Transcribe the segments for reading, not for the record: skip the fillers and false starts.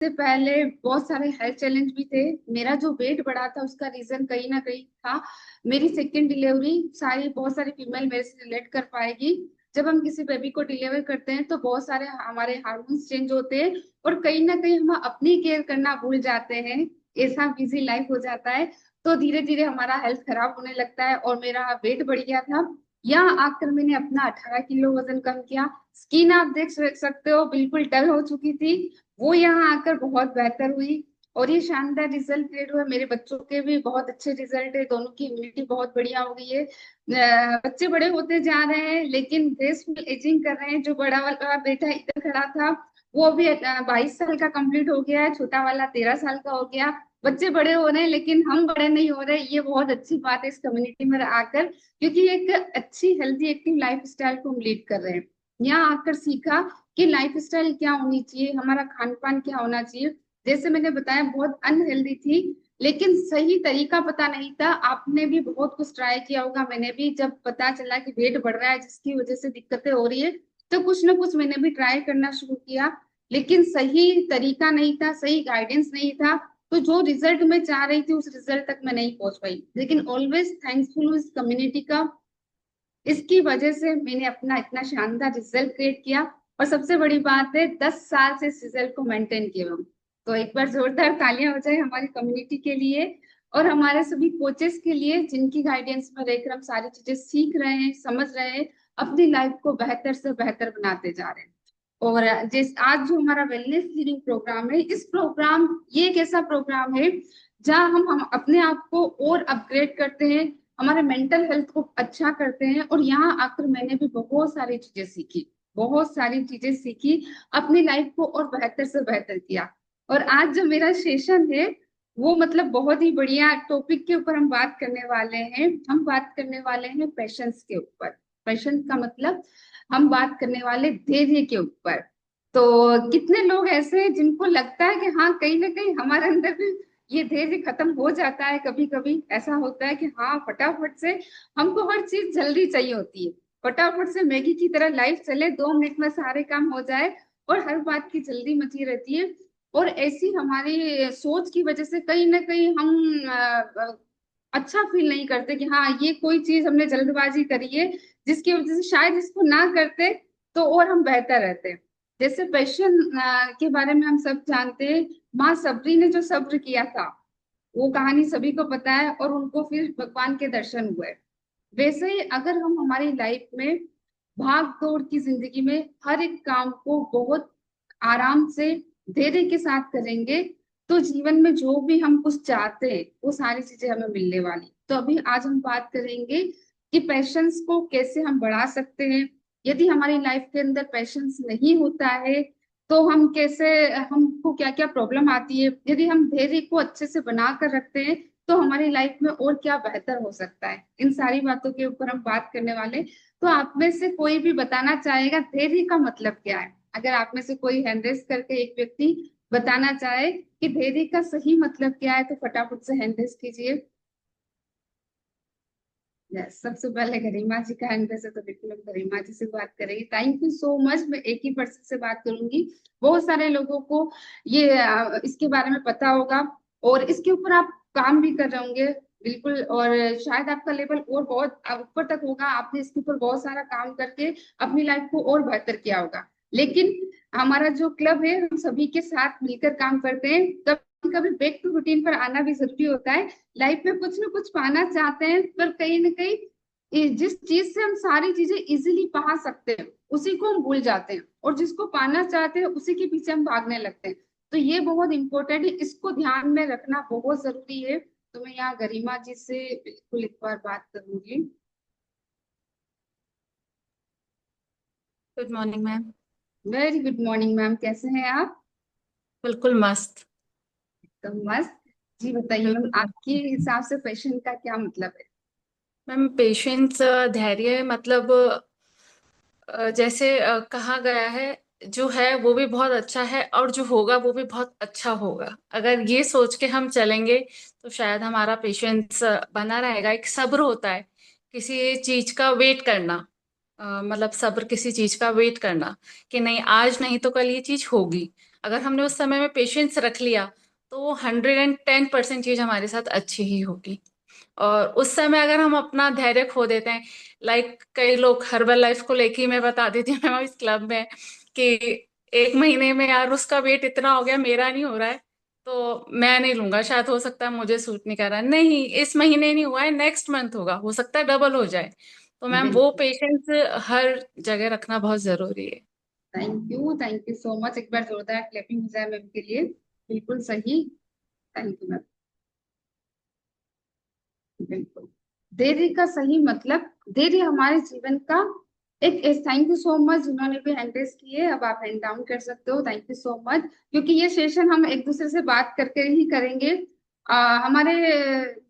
से पहले बहुत सारे हेल्थ चैलेंज भी थे। मेरा जो वेट बढ़ा था उसका रीजन कहीं ना कहीं था मेरी सेकेंड डिलीवरी। सारी बहुत सारी फीमेल मेरे से रिलेट कर पाएगी। जब हम किसी बेबी को डिलीवर करते हैं तो बहुत सारे हमारे हार्मोन्स चेंज होते हैं और कहीं ना कहीं हम अपनी केयर करना भूल जाते हैं। ऐसा बिजी लाइफ हो जाता है तो धीरे धीरे हमारा हेल्थ खराब होने लगता है और मेरा वेट बढ़ गया था। यहाँ आकर मैंने अपना 18 किलो वजन कम किया। स्किन आप देख सकते हो बिल्कुल डल हो चुकी थी, वो यहाँ आकर बहुत बेहतर हुई और ये शानदार रिजल्ट क्रिएट हुआ। मेरे बच्चों के भी बहुत अच्छे रिजल्ट है, दोनों की इम्यूनिटी बहुत बढ़िया हो गई है। बच्चे बड़े होते जा रहे हैं लेकिन ग्रेसफुल एजिंग कर रहे हैं। जो बड़ा वाला बेटा इधर खड़ा था वो अभी 22 साल का कंप्लीट हो गया है, छोटा वाला 13 साल का हो गया। बच्चे बड़े हो रहे हैं लेकिन हम बड़े नहीं हो रहे, ये बहुत अच्छी बात है इस कम्युनिटी में आकर, क्योंकि एक अच्छी हेल्दी एक्टिव लाइफ स्टाइल को हम लीड कर रहे हैं। यहाँ आकर सीखा कि लाइफ स्टाइल क्या होनी चाहिए, हमारा खान पान क्या होना चाहिए। जैसे मैंने बताया बहुत अनहेल्दी थी लेकिन सही तरीका पता नहीं था। आपने भी बहुत कुछ ट्राई किया होगा, मैंने भी। जब पता चला कि वेट बढ़ रहा है जिसकी वजह से दिक्कतें हो रही है तो कुछ ना कुछ मैंने भी ट्राई करना शुरू किया, लेकिन सही तरीका नहीं था, सही गाइडेंस नहीं था। तो जो रिजल्ट मैं चाह रही थी उस रिजल्ट तक मैं नहीं पहुंच पाई, लेकिन ऑलवेज थैंकफुल इस कम्युनिटी का। इसकी वजह से मैंने अपना इतना शानदार रिजल्ट क्रिएट किया और सबसे बड़ी बात है 10 साल से इस रिजल्ट को मेंटेन किया हूँ। तो एक बार जोरदार तालियां हो जाए हमारी कम्युनिटी के लिए और हमारे सभी कोचेस के लिए जिनकी गाइडेंस में रहकर हम सारी चीजें सीख रहे हैं, समझ रहे हैं, अपनी लाइफ को बेहतर से बेहतर बनाते जा रहे हैं। और जिस आज जो हमारा वेलनेस लिविंग प्रोग्राम है, इस प्रोग्राम ये एक ऐसा प्रोग्राम है जहाँ हम अपने आप को और अपग्रेड करते हैं, हमारे मेंटल हेल्थ को अच्छा करते हैं। और यहाँ आकर मैंने भी बहुत सारी चीजें सीखी, बहुत सारी चीजें सीखी, अपनी लाइफ को और बेहतर से बेहतर किया। और आज जो मेरा सेशन है वो मतलब बहुत ही बढ़िया टॉपिक के ऊपर हम बात करने वाले हैं। हम बात करने वाले हैं पेशेंस के ऊपर। पेशेंस का मतलब हम बात करने वाले धैर्य के ऊपर। तो कितने लोग ऐसे हैं जिनको लगता है कि हाँ कहीं ना कहीं हमारे अंदर भी ये धैर्य खत्म हो जाता है। कभी कभी ऐसा होता है कि हाँ फटाफट से हमको हर चीज जल्दी चाहिए होती है, फटाफट से मैगी की तरह लाइफ चले, 2 मिनट में सारे काम हो जाए और हर बात की जल्दी मची रहती है। और ऐसी हमारी सोच की वजह से कहीं ना कहीं हम अच्छा फील नहीं करते कि हाँ ये कोई चीज हमने जल्दबाजी करी है जिसकी वजह से शायद इसको ना करते तो और हम बेहतर रहते। जैसे पैशन के बारे में हम सब जानते हैं। माँ सबरी ने जो सब्र किया था वो कहानी सभी को पता है और उनको फिर भगवान के दर्शन हुए। वैसे ही अगर हम हमारी लाइफ में भाग दौड़ की जिंदगी में हर एक काम को बहुत आराम से धैर्य के साथ करेंगे तो जीवन में जो भी हम कुछ चाहते हैं वो सारी चीजें हमें मिलने वाली। तो अभी आज हम बात करेंगे कि पैशंस को कैसे हम बढ़ा सकते हैं। यदि हमारी लाइफ के अंदर पैशंस नहीं होता है तो हम कैसे, हमको क्या क्या प्रॉब्लम आती है। यदि हम धैर्य को अच्छे से बना कर रखते हैं तो हमारी लाइफ में और क्या बेहतर हो सकता है, इन सारी बातों के ऊपर हम बात करने वाले। तो आप में से कोई भी बताना चाहेगा धैर्य का मतलब क्या है? अगर आप में से कोई हैंड रेस करके एक व्यक्ति बताना चाहे कि धैर्य का सही मतलब क्या है तो फटाफट से हैंड रेस कीजिए। Yes, सबसे पहले गरिमा जी का हैंड रेस है तो बिल्कुल हम गरिमा जी से बात करेंगे। Thank you so much. मैं एक ही पर्सन से बात करूंगी, बहुत सारे लोगों को ये इसके बारे में पता होगा और इसके ऊपर आप काम भी कर रहे होंगे बिल्कुल। और शायद आपका लेवल और बहुत ऊपर तक होगा, आपने इसके ऊपर बहुत सारा काम करके अपनी लाइफ को और बेहतर किया होगा। लेकिन हमारा जो क्लब है हम सभी के साथ मिलकर काम करते हैं। कभी कभी बैक टू रूटीन पर आना भी जरूरी होता है। लाइफ में कुछ ना कुछ पाना चाहते हैं पर कहीं ना कहीं जिस चीज से हम सारी चीजें इजीली पा सकते हैं उसी को हम भूल जाते हैं और जिसको पाना चाहते हैं उसी के पीछे हम भागने लगते हैं। तो ये बहुत इंपॉर्टेंट है, इसको ध्यान में रखना बहुत जरूरी है। तो मैं यहाँ गरिमा जी से बिल्कुल एक बार बात करूंगी। Good morning ma'am. Very good morning ma'am, कैसे हैं आप? बिल्कुल मस्त। तो मस्त। जी बताइए मैम, बिल्कुल आपके मस्त। हिसाब से पैशन का क्या मतलब है? मैम पेशेंस, धैर्य मतलब जैसे कहा गया है, जो है वो भी बहुत अच्छा है और जो होगा वो भी बहुत अच्छा होगा। अगर ये सोच के हम चलेंगे तो शायद हमारा पेशेंस बना रहेगा। एक सब्र होता है किसी चीज का वेट करना। मतलब सब्र किसी चीज का वेट करना कि नहीं आज नहीं तो कल ये चीज होगी। अगर हमने उस समय में पेशेंस रख लिया तो वो 110% चीज हमारे साथ अच्छी ही होगी। और उस समय अगर हम अपना धैर्य खो देते हैं, लाइक कई लोग हर्बल लाइफ को लेके ही मैं बता देती हूँ मैं इस क्लब में, कि 1 महीने में यार उसका वेट इतना हो गया, मेरा नहीं हो रहा है, तो मैं नहीं लूंगा, शायद हो सकता है मुझे सूट नहीं कर रहा है। नहीं, इस महीने नहीं हुआ है, नेक्स्ट मंथ होगा, हो सकता है डबल हो जाए। तो मैम वो बिल्कुल। पेशेंस हर जगह रखना बहुत जरूरी है। थैंक यू सो मच, एक बार जोरदार क्लैपिंग हो जाए मैम के लिए। बिल्कुल सही। Thank you ma'am. बिल्कुल। धैर्य का सही मतलब, धैर्य हमारे जीवन का एक, थैंक यू सो मच जिन्होंने भी हैंड रेस किए, अब आप हैंड डाउन कर सकते हो, थैंक यू सो मच। क्योंकि ये सेशन हम एक दूसरे से बात करके ही करेंगे। हमारे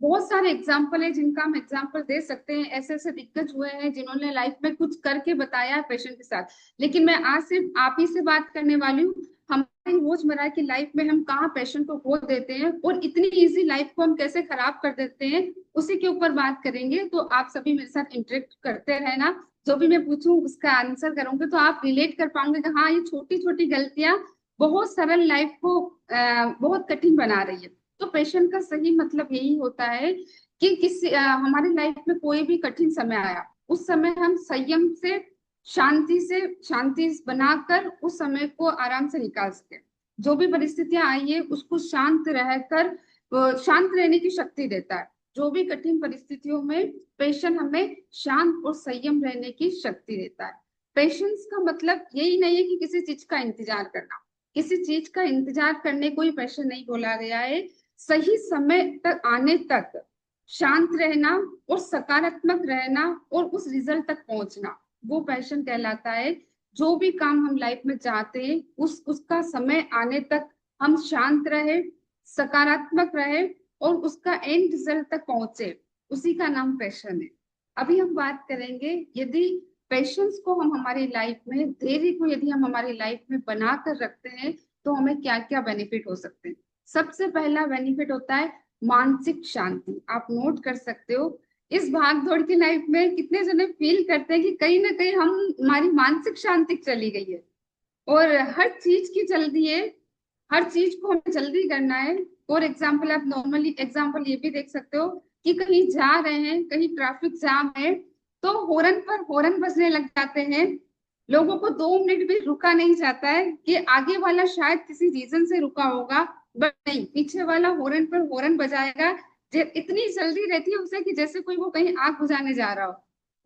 बहुत सारे एग्जाम्पल है जिनका हम एग्जाम्पल दे सकते हैं, ऐसे ऐसे दिग्गज हुए हैं जिन्होंने लाइफ में कुछ करके बताया पेशेंट के साथ। लेकिन मैं आज सिर्फ आप ही से बात करने वाली हूँ। हमारी रोजमर्रा की लाइफ में हम कहाँ पेशेंट को खो देते हैं और इतनी इजी लाइफ को हम कैसे खराब कर देते हैं, उसी के ऊपर बात करेंगे। तो आप सभी मेरे साथ इंटरेक्ट करते रहना, जो भी मैं पूछूं उसका आंसर करूंगी तो आप रिलेट कर पाओगे कि हाँ, ये छोटी छोटी गलतियां बहुत सरल लाइफ को बहुत कठिन बना रही है। तो पेशेंट का सही मतलब यही होता है कि हमारी लाइफ में कोई भी कठिन समय आया, उस समय हम संयम से, शांति बनाकर उस समय को आराम से निकाल सके। जो भी परिस्थितियां आई है उसको शांत रहकर, शांत रहने की शक्ति देता है। जो भी कठिन परिस्थितियों में पेशेंट हमें शांत और संयम रहने की शक्ति देता है। पेशेंस का मतलब यही नहीं है कि किसी चीज का इंतजार करना, किसी चीज का इंतजार करने को ही पेशेंस नहीं बोला गया है। सही समय तक आने तक शांत रहना और सकारात्मक रहना और उस रिजल्ट तक पहुंचना, वो पैशन कहलाता है। जो भी काम हम लाइफ में चाहते हैं उसका समय आने तक हम शांत रहे, सकारात्मक रहे और उसका एंड रिजल्ट तक पहुंचे, उसी का नाम पैशन है। अभी हम बात करेंगे, यदि पेशेंस को हम हमारी लाइफ में, धैर्य को यदि हम हमारी लाइफ में बना कर रखते हैं तो हमें क्या क्या बेनिफिट हो सकते हैं। सबसे पहला बेनिफिट होता है मानसिक शांति। आप नोट कर सकते हो, इस भाग दौड़ की लाइफ में कितने जने फील करते हैं कि कहीं ना कहीं हम, हमारी मानसिक शांति चली गई है और हर चीज की जल्दी है, हर चीज को हमें जल्दी करना है। फॉर एग्जाम्पल, आप नॉर्मली एग्जाम्पल ये भी देख सकते हो कि कहीं जा रहे हैं, कहीं ट्रैफिक जाम है, तो हॉर्न पर हॉर्न बजने लग जाते हैं। लोगों को 2 मिनट भी रुका नहीं जाता है कि आगे वाला शायद किसी रीजन से रुका होगा, बट नहीं, पीछे वाला हॉर्न पर हॉर्न बजाएगा। इतनी जल्दी रहती है उसे कि जैसे कोई वो कहीं आग बुझाने जा रहा हो।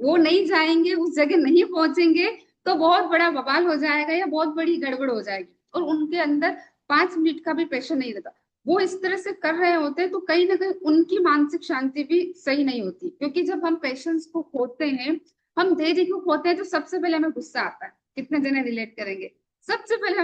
वो नहीं जाएंगे, उस जगह नहीं पहुंचेंगे तो बहुत बड़ा बवाल हो जाएगा या बहुत बड़ी गड़बड़ हो जाएगी, और उनके अंदर 5 मिनट का भी प्रेशर नहीं रहता। वो इस तरह से कर रहे होते हैं तो कहीं ना कहीं उनकी मानसिक शांति भी सही नहीं होती। क्योंकि जब हम पेशेंस को खोते हैं, हम धैर्य को खोते हैं, तो सबसे पहले हमें गुस्सा आता है। कितने जने रिलेट करेंगे? सबसे पहले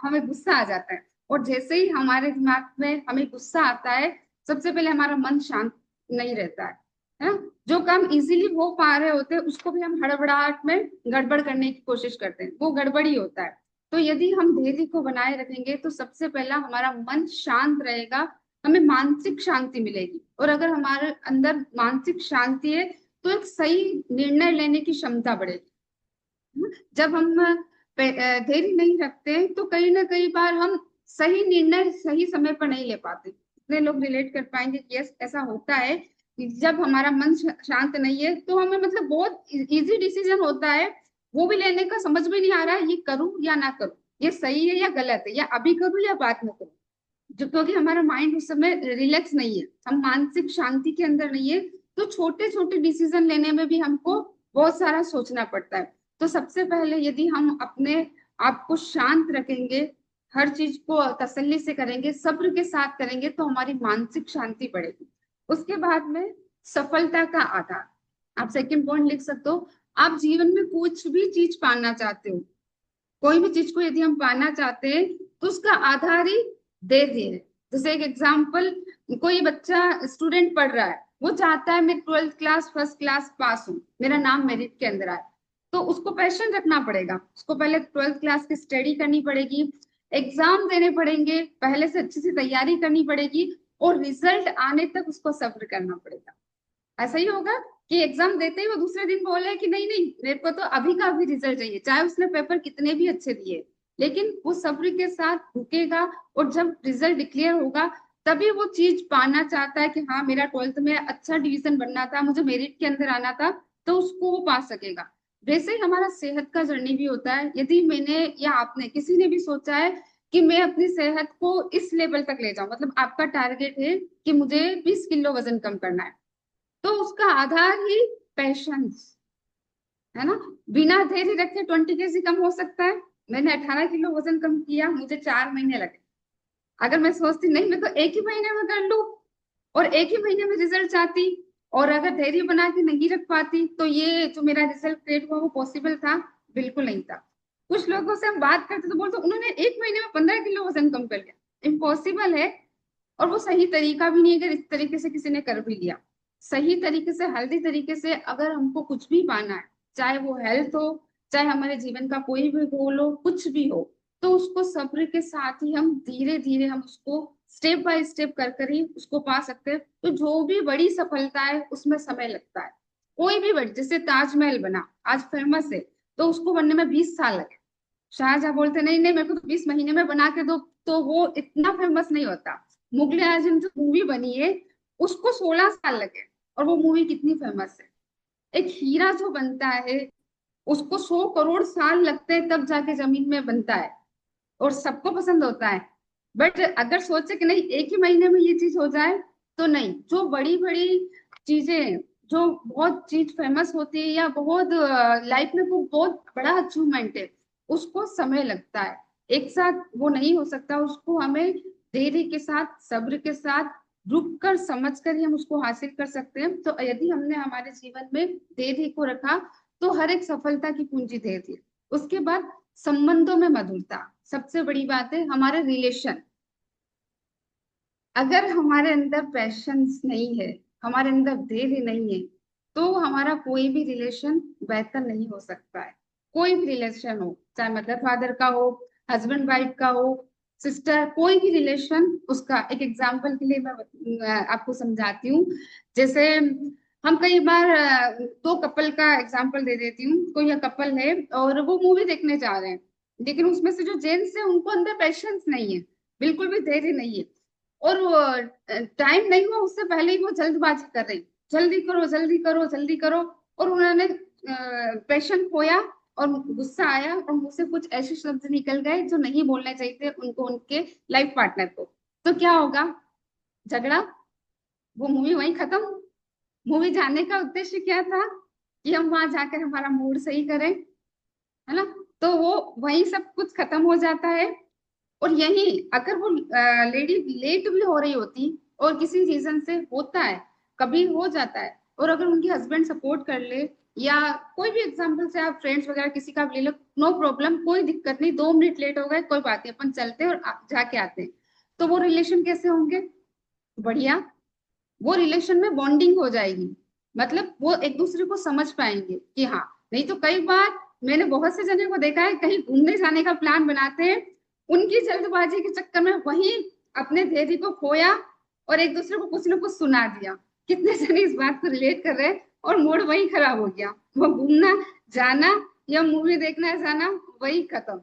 हमें गुस्सा आ जाता है। और जैसे ही हमारे दिमाग में हमें गुस्सा आता है, सबसे पहले हमारा मन शांत नहीं रहता है। जो काम इजीली हो पा रहे होते हैं उसको भी हम हड़बड़ाहट में गड़बड़ करने की कोशिश करते हैं, वो गड़बड़ ही होता है। तो यदि हम धैर्य को बनाए रखेंगे तो सबसे पहला हमारा मन शांत रहेगा, हमें मानसिक शांति मिलेगी। और अगर हमारे अंदर मानसिक शांति है तो एक सही निर्णय लेने की क्षमता बढ़ेगी। जब हम धैर्य नहीं रखते तो कहीं ना कई बार हम सही निर्णय सही समय पर नहीं ले पाते। कितने लोग रिलेट कर पाएंगे कि यस, ऐसा होता है कि जब हमारा मन शांत नहीं है तो हमें मतलब बहुत इजी डिसीजन होता है, वो भी लेने का समझ में नहीं आ रहा है, ये करूं या ना करूं, ये सही है या गलत है, या अभी करूं या बाद में करूं। जो क्योंकि हमारा माइंड उस समय रिलैक्स नहीं है, हम मानसिक शांति के अंदर नहीं है, तो छोटे छोटे डिसीजन लेने में भी हमको बहुत सारा सोचना पड़ता है। तो सबसे पहले यदि हम अपने आप को शांत रखेंगे, हर चीज को तसल्ली से करेंगे, सब्र के साथ करेंगे, तो हमारी मानसिक शांति बढ़ेगी। उसके बाद में सफलता का आधार, आप सेकंड पॉइंट लिख सकते हो। आप जीवन में कुछ भी चीज पाना चाहते हो, कोई भी चीज को यदि हम पाना चाहते हैं तो उसका आधार ही धैर्य है। जैसे एक एग्जाम्पल, कोई बच्चा स्टूडेंट पढ़ रहा है, वो चाहता है मैं 12th class first class pass हूँ, मेरा नाम मेरिट के अंदर आए। तो उसको पैशन रखना पड़ेगा, उसको पहले 12th क्लास की स्टडी करनी पड़ेगी, एग्जाम देने पड़ेंगे, पहले से अच्छी सी तैयारी करनी पड़ेगी, और रिजल्ट आने तक उसको सब्र करना पड़ेगा। ऐसा ही होगा कि एग्जाम देते ही वो दूसरे दिन बोले कि नहीं नहीं, मेरे को तो अभी का अभी रिजल्ट चाहिए, चाहे उसने पेपर कितने भी अच्छे दिए। लेकिन वो सब्र के साथ रुकेगा, और जब रिजल्ट डिक्लेयर होगा तभी वो चीज पाना चाहता है कि हाँ मेरा 12th में अच्छा डिवीजन बनना था, मुझे मेरिट के अंदर आना था, तो उसको वो पा सकेगा। वैसे ही हमारा सेहत का जर्नी भी होता है। यदि मैंने या आपने किसी ने भी सोचा है कि मैं अपनी सेहत को इस लेवल तक ले जाऊं, मतलब आपका टारगेट है कि मुझे 20 किलो वजन कम करना है, तो उसका आधार ही पैशंस है ना। बिना धैर्य रखे 20 kg कम हो सकता है। मैंने 18 किलो वजन कम किया, मुझे 4 महीने लगे। अगर मैं सोचती नहीं मैं तो एक ही महीने में कर लूं, और एक ही महीने में रिजल्ट चाहती, और अगर धैर्य बना के नहीं रख पाती, तो ये जो मेरा रिजल्ट क्रिएट हुआ वो पॉसिबल था? बिल्कुल नहीं था। कुछ लोगों से हम बात करते तो बोलते उन्होंने एक महीने में 15 किलो वजन कम कर लिया। इम्पॉसिबल है। और वो सही तरीका भी नहीं है, अगर इस तरीके से किसी ने कर भी लिया। सही तरीके से, हेल्दी तरीके से अगर हमको कुछ भी पाना है, चाहे वो हेल्थ हो, चाहे हमारे जीवन का कोई भी गोल हो, कुछ भी हो, तो उसको सब्र के साथ ही हम धीरे धीरे हम उसको स्टेप बाय स्टेप कर कर ही उसको पा सकते हैं। तो जो भी बड़ी सफलता है उसमें समय लगता है। कोई भी बड़ी, जैसे ताजमहल बना, आज फेमस है, तो उसको बनने में 20 साल लगे। शाहजहां बोलते नहीं नहीं मेरे को तो 20 महीने में बना के दो, तो वो इतना फेमस नहीं होता। मुगले आजम जो मूवी बनी है, उसको 16 साल लगे, और वो मूवी कितनी फेमस है। एक हीरा जो बनता है, उसको 100 करोड़ साल लगते हैं, तब जाके जमीन में बनता है, और सबको पसंद होता है। बट अगर सोचे कि नहीं एक ही महीने में ये चीज हो जाए, तो नहीं। जो बड़ी बड़ी चीजें, जो बहुत चीज फेमस होती है, या बहुत लाइफ में वो बहुत बड़ा अचीवमेंट है, उसको समय लगता है। एक साथ वो नहीं हो सकता, उसको हमें धैर्य के साथ, सब्र के साथ, रुक कर समझ कर ही हम उसको हासिल कर सकते हैं। तो यदि हमने हमारे जीवन में धैर्य को रखा, तो हर एक सफलता की पूंजी धैर्य। उसके बाद संबंधों में मधुरता, सबसे बड़ी बात है हमारे रिलेशन। अगर हमारे अंदर पैशंस नहीं है, हमारे अंदर धैर्य नहीं है, तो हमारा कोई भी रिलेशन बेहतर नहीं हो सकता है। कोई भी रिलेशन हो, चाहे मदर फादर का हो, हस्बैंड वाइफ का हो, सिस्टर, कोई भी रिलेशन। उसका एक एग्जांपल के लिए मैं आपको समझाती हूँ। जैसे हम कई बार दो कपल का एग्जांपल दे देती हूँ। कोई कपल है और वो मूवी देखने जा रहे हैं, लेकिन उसमें से जो जेंट्स है उनको अंदर पैशंस नहीं है, बिल्कुल भी धैर्य नहीं है। और वो टाइम नहीं हुआ उससे पहले ही वो जल्दबाजी कर रही, जल्दी करो जल्दी करो जल्दी करो। और उन्होंने पेशेंट खोया, और गुस्सा आया, और मुझसे कुछ ऐसे शब्द निकल गए जो नहीं बोलने चाहिए थे उनको, उनके लाइफ पार्टनर को। तो क्या होगा? झगड़ा। वो मूवी वहीं खत्म। मूवी जाने का उद्देश्य क्या था? कि हम वहां जाकर हमारा मूड सही करें, है ना। तो वो वहीं सब कुछ खत्म हो जाता है। और यही अगर वो लेडी लेट भी हो रही होती, और किसी रीजन से होता है, कभी हो जाता है, और अगर उनकी हस्बैंड सपोर्ट कर ले, या कोई भी एग्जांपल से आप फ्रेंड्स वगैरह किसी का भी ले लो, नो प्रॉब्लम, कोई दिक्कत नहीं, 2 मिनट लेट हो गए कोई बात नहीं, अपन चलते हैं और जाके आते हैं। तो वो रिलेशन कैसे होंगे? बढ़िया। वो रिलेशन में बॉन्डिंग हो जाएगी, मतलब वो एक दूसरे को समझ पाएंगे कि हाँ। नहीं तो कई बार मैंने बहुत से जने को देखा है, कहीं घूमने जाने का प्लान बनाते हैं, उनकी जल्दबाजी के चक्कर में वहीं अपने धैर्य को खोया, और एक दूसरे को कुछ ना कुछ सुना दिया। कितने जने इस बात को रिलेट कर रहे हैं, और मूड वहीं खराब हो गया। वो घूमना जाना या मूवी देखना जाना वही खत्म।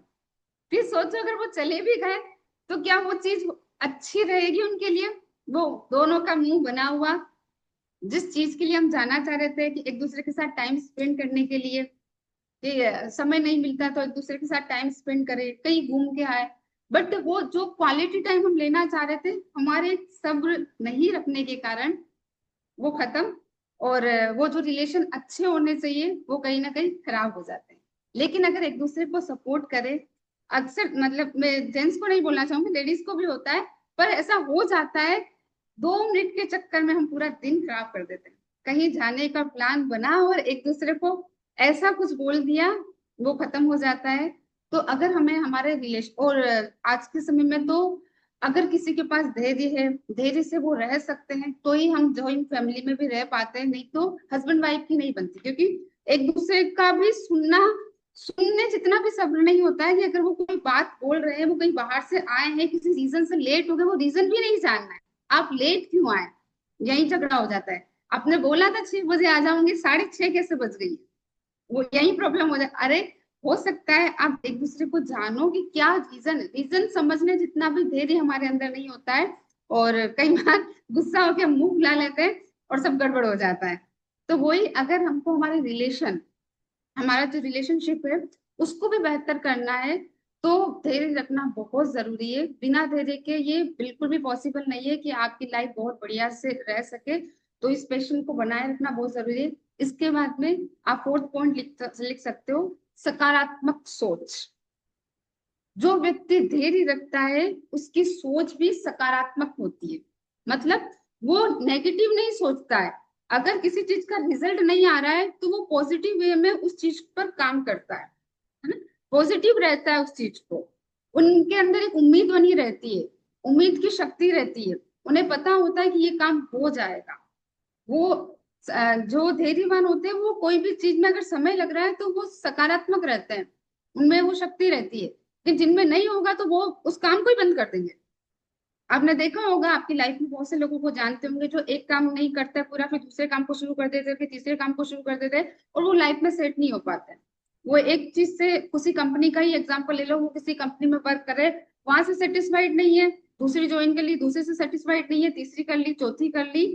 फिर सोचो अगर वो चले भी गए, तो क्या वो चीज अच्छी रहेगी उनके लिए? वो दोनों का मुंह बना हुआ, जिस चीज के लिए हम जाना चाह रहे थे कि एक दूसरे के साथ टाइम स्पेंड करने के लिए, कि समय नहीं मिलता तो एक दूसरे के साथ टाइम स्पेंड करें, कहीं घूम के आए, बट वो जो क्वालिटी टाइम हम लेना चाह रहे थे, हमारे सब्र नहीं रखने के कारण वो खत्म। और वो जो रिलेशन अच्छे होने चाहिए वो कहीं ना कहीं खराब हो जाते हैं। लेकिन अगर एक दूसरे को सपोर्ट करे, अक्सर मतलब मैं जेंट्स को नहीं बोलना चाहूंगी, लेडीज को भी होता है, पर ऐसा हो जाता है 2 मिनट के चक्कर में हम पूरा दिन खराब कर देते हैं। कहीं जाने का प्लान बना और एक दूसरे को ऐसा कुछ बोल दिया, वो खत्म हो जाता है। तो अगर हमें हमारे रिलेशन, और आज के समय में तो अगर किसी के पास धैर्य है, धैर्य से वो रह सकते हैं, तो ही हम जॉइंट फैमिली में भी रह पाते हैं। नहीं तो हस्बैंड वाइफ की नहीं बनती, क्योंकि एक दूसरे का भी सुनने जितना भी सब्र नहीं होता है। कि अगर वो कोई बात बोल रहे हैं, वो कहीं बाहर से आए हैं, किसी रीजन से लेट हो गए, वो रीजन भी नहीं जानना है, आप लेट क्यों आए, यही झगड़ा हो जाता है। आपने बोला था 6 बजे आ जाऊंगी, 6:30 कैसे बज गई? वो यही प्रॉब्लम हो जाए। अरे हो सकता है आप एक दूसरे को जानो कि क्या रीजन है। रीजन समझने जितना भी धैर्य हमारे अंदर नहीं होता है, और कई बार गुस्सा होकर हम मुंह फुला लेते हैं और सब गड़बड़ हो जाता है। तो वही, अगर हमको हमारे रिलेशन, हमारा जो रिलेशनशिप है उसको भी बेहतर करना है, तो धैर्य रखना बहुत जरूरी है। बिना धैर्य के ये बिल्कुल भी पॉसिबल नहीं है कि आपकी लाइफ बहुत बढ़िया से रह सके। तो इस पैशन को बनाए रखना बहुत जरूरी है। इसके बाद में आप फोर्थ पॉइंट लिख सकते हो, सकारात्मक सोच। जो व्यक्ति धैर्य रखता है उसकी सोच भी सकारात्मक होती है। मतलब वो नेगेटिव नहीं सोचता है। अगर किसी चीज का रिजल्ट नहीं आ रहा है तो वो पॉजिटिव वे में उस चीज पर काम करता है ना, पॉजिटिव रहता है उस चीज को। उनके अंदर एक उम्मीद बनी रहती है, उम्मीद की शक्ति रहती है। उन्हें पता होता है कि ये काम हो जाएगा। वो जो धैर्यवान होते हैं वो कोई भी चीज में अगर समय लग रहा है तो वो सकारात्मक रहते हैं, उनमें वो शक्ति रहती है। कि जिनमें नहीं होगा तो वो उस काम को ही बंद कर देंगे। आपने देखा होगा, आपकी लाइफ में बहुत से लोगों को जानते होंगे जो एक काम नहीं करता है पूरा, फिर दूसरे काम को शुरू कर देते हैं, फिर तीसरे काम को शुरू कर देते हैं, और वो लाइफ में सेट नहीं हो पाते हैं। वो एक चीज से, किसी कंपनी का ही एग्जांपल ले लो, वो किसी कंपनी में वर्क करे, वहां से सेटिस्फाइड नहीं है, दूसरी ज्वाइन कर ली, दूसरे से सेटिस्फाइड नहीं है, तीसरी कर ली, चौथी कर ली।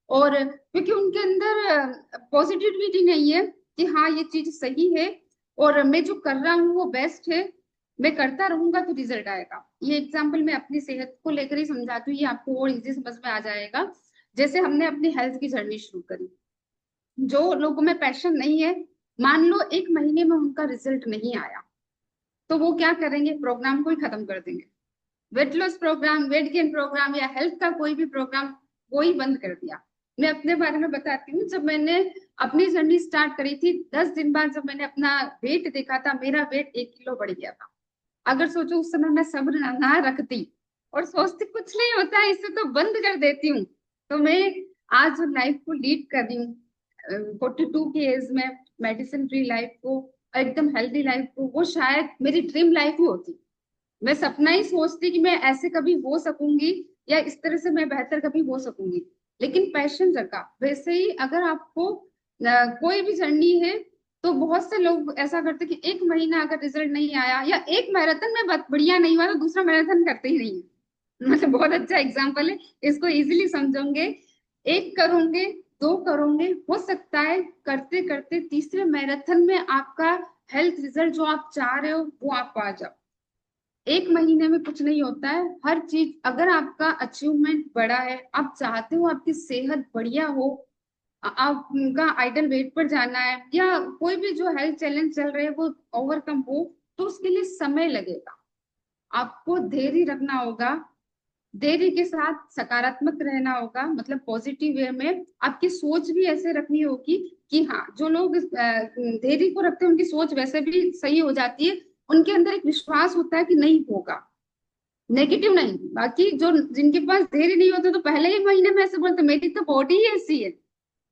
और क्योंकि उनके अंदर पॉजिटिविटी नहीं है कि हाँ ये चीज सही है और मैं जो कर रहा हूँ वो बेस्ट है, मैं करता रहूंगा तो रिजल्ट आएगा। ये एग्जाम्पल मैं अपनी सेहत को लेकर ही समझाती हूँ, ये आपको और इजी समझ में आ जाएगा। जैसे हमने अपनी हेल्थ की जर्नी शुरू करी, जो लोगों में पैशन नहीं है, मान लो एक महीने में उनका रिजल्ट नहीं आया, तो वो क्या करेंगे, प्रोग्राम को ही खत्म कर देंगे। Weight loss program, weight gain program या हेल्थ का कोई भी प्रोग्राम, वो ही बंद कर दिया। मैं अपने बारे में बताती हूँ, जब मैंने अपनी जर्नी स्टार्ट करी थी, 10 दिन बाद जब मैंने अपना वेट देखा था, मेरा वेट 1 किलो बढ़ गया था। अगर सोचो उस समय मैं सब्र ना रखती और सोचती कुछ नहीं होता है इसे तो बंद कर देती हूँ, तो मैं आज जो लाइफ को लीड कर रही हूँ 42 की एज में, मेडिसिन फ्री लाइफ को, एकदम हेल्दी लाइफ को, वो शायद मेरी ड्रीम लाइफ ही होती। मैं सपना ही सोचती कि मैं ऐसे कभी हो सकूंगी, या इस तरह से मैं बेहतर कभी हो सकूंगी। लेकिन पैशन जगा वैसे ही, अगर आपको कोई भी जर्नी है, तो बहुत से लोग ऐसा करते कि एक महीना अगर रिजल्ट नहीं आया या एक मैराथन में बढ़िया नहीं हुआ तो दूसरा मैराथन करते ही नहीं है। मतलब बहुत अच्छा एग्जाम्पल है, इसको इजीली समझोगे। एक करोगे, दो करोगे, हो सकता है करते करते तीसरे मैराथन में आपका हेल्थ रिजल्ट जो आप चाह रहे हो वो आप पा जाओ। एक महीने में कुछ नहीं होता है। हर चीज, अगर आपका अचीवमेंट बड़ा है, आप चाहते हो आपकी सेहत बढ़िया हो, आपका आइडल वेट पर जाना है, या कोई भी जो हेल्थ चैलेंज चल रहे हैं वो ओवरकम हो, तो उसके लिए समय लगेगा। आपको धैर्य रखना होगा, धैर्य के साथ सकारात्मक रहना होगा, मतलब पॉजिटिव वे में आपकी सोच भी ऐसे रखनी होगी कि हाँ, जो लोग धैर्य को रखते हैं उनकी सोच वैसे भी सही हो जाती है। उनके अंदर एक विश्वास होता है कि नहीं होगा, नेगेटिव नहीं। बाकी जो जिनके पास धैर्य नहीं होता, तो पहले ही महीने में ऐसे बोलते मेरी तो बॉडी ही ऐसी है,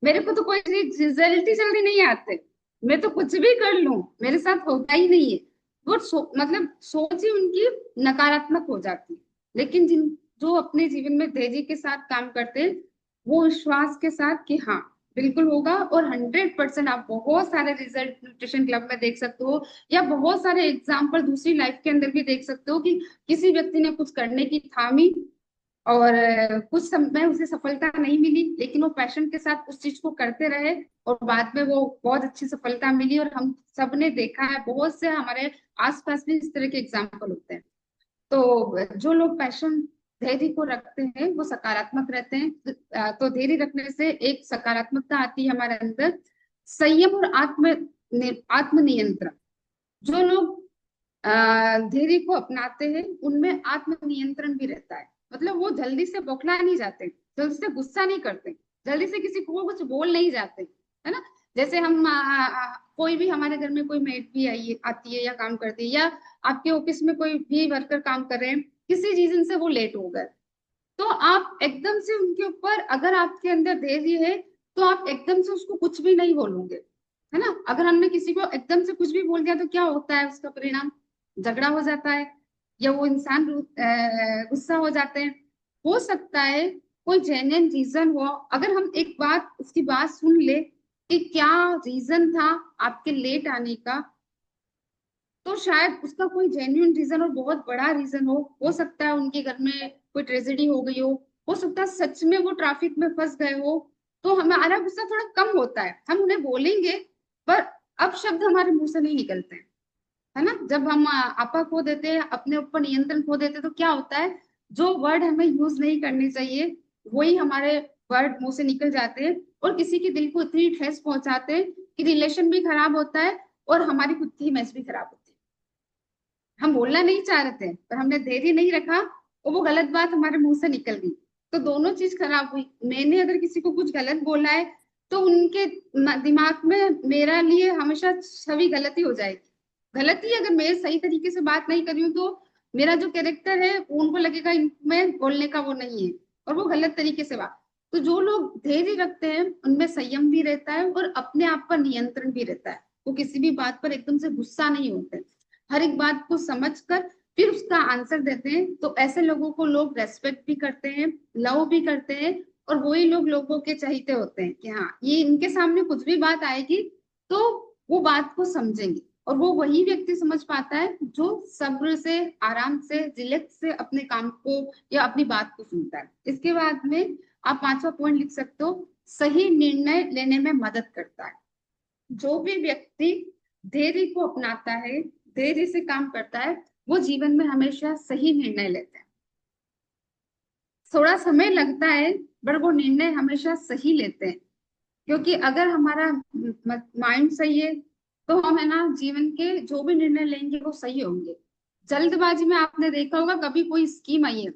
मेरे को तो कोई रिजल्ट ही जल्दी नहीं आते, मैं तो कुछ भी कर लूं मेरे साथ होता ही नहीं है। वो मतलब सोच ही उनकी नकारात्मक हो जाती है। लेकिन जिन जो अपने जीवन में धैर्य के साथ काम करते हैं, वो विश्वास के साथ कि हाँ बिल्कुल होगा, और 100% आप बहुत सारे रिजल्ट न्यूट्रिशन क्लब में देख सकते हो, या बहुत सारे एग्जाम्पल दूसरी लाइफ के अंदर भी देख सकते हो कि किसी व्यक्ति ने कुछ करने की ठानी, और कुछ समय उसे सफलता नहीं मिली, लेकिन वो पैशन के साथ उस चीज को करते रहे, और बाद में वो बहुत अच्छी सफलता मिली। और हम सबने देखा है, बहुत से हमारे आसपास भी इस तरह के एग्जाम्पल होते हैं। तो जो लोग पैशन, धैर्य को रखते हैं वो सकारात्मक रहते हैं। तो धैर्य रखने से एक सकारात्मकता आती है हमारे अंदर, संयम और आत्मनियंत्रण। जो लोग धैर्य को अपनाते हैं उनमें आत्मनियंत्रण भी रहता है। मतलब वो जल्दी से बौखला नहीं जाते, जल्दी से गुस्सा नहीं करते, जल्दी से किसी को कुछ बोल नहीं जाते, है ना। जैसे हम कोई भी हमारे घर में कोई मेड भी आई आती है या काम करती है, या आपके ऑफिस में कोई भी वर्कर काम कर रहे हैं, किसी रीजन से वो लेट हो गए, तो आप एकदम से उनके ऊपर, अगर आपके अंदर धैर्य है, तो आप एकदम से उसको कुछ भी नहीं बोलोगे, है ना। अगर हमने किसी को एकदम से कुछ भी बोल दिया तो क्या होता है, उसका परिणाम झगड़ा हो जाता है, या वो इंसान गुस्सा हो जाते हैं। हो सकता है कोई जेन्युइन रीजन हो, अगर हम एक बात उसकी बात सुन ले कि क्या रीजन था आपके लेट आने का, तो शायद उसका कोई जेन्युइन रीजन और बहुत बड़ा रीजन हो सकता है उनके घर में कोई ट्रेजेडी हो गई हो सकता है सच में वो ट्रैफिक में फंस गए हो। तो हमारा गुस्सा थोड़ा कम होता है, हम उन्हें बोलेंगे पर अब शब्द हमारे मुंह से नहीं निकलते हैं, है ना। जब हम आपा खो देते हैं, अपने ऊपर नियंत्रण खो देते हैं, तो क्या होता है, जो वर्ड हमें यूज नहीं करने चाहिए वही हमारे वर्ड मुंह से निकल जाते हैं और किसी के दिल को इतनी ठेस पहुंचाते हैं कि रिलेशन भी खराब होता है और हमारी खुद की इमेज भी खराब होती है। हम बोलना नहीं चाह रहे थे पर हमने धैर्य नहीं रखा और वो गलत बात हमारे मुंह से निकल गई, तो दोनों चीज खराब हुई। मैंने अगर किसी को कुछ गलत बोला है तो उनके दिमाग में मेरा लिए हमेशा छवि गलती हो जाएगी। गलती अगर मैं सही तरीके से बात नहीं करी हूँ तो मेरा जो कैरेक्टर है वो उनको लगेगा इनमें बोलने का वो नहीं है और वो गलत तरीके से बात। तो जो लोग धैर्य रखते हैं उनमें संयम भी रहता है और अपने आप पर नियंत्रण भी रहता है, वो किसी भी बात पर एकदम से गुस्सा नहीं होते, हर एक बात को समझकर फिर उसका आंसर देते हैं। तो ऐसे लोगों को लोग रेस्पेक्ट भी करते हैं, लव भी करते हैं और वही लोग लोगों के चाहते होते हैं कि हाँ ये इनके सामने कुछ भी बात आएगी तो वो बात को समझेंगे। और वो वही व्यक्ति समझ पाता है जो सब्र से, आराम से, रिलैक्स से अपने काम को या अपनी बात को सुनता है। इसके बाद में आप पांचवा पॉइंट लिख सकते हो, सही निर्णय लेने में मदद करता है। जो भी व्यक्ति धैर्य को अपनाता है, धैर्य से काम करता है, वो जीवन में हमेशा सही निर्णय लेता है। थोड़ा समय लगता है पर वो निर्णय हमेशा सही लेते हैं, क्योंकि अगर हमारा माइंड सही है तो हम है ना जीवन के जो भी निर्णय लेंगे वो सही होंगे। जल्दबाजी में आपने देखा होगा कभी कोई स्कीम आई है,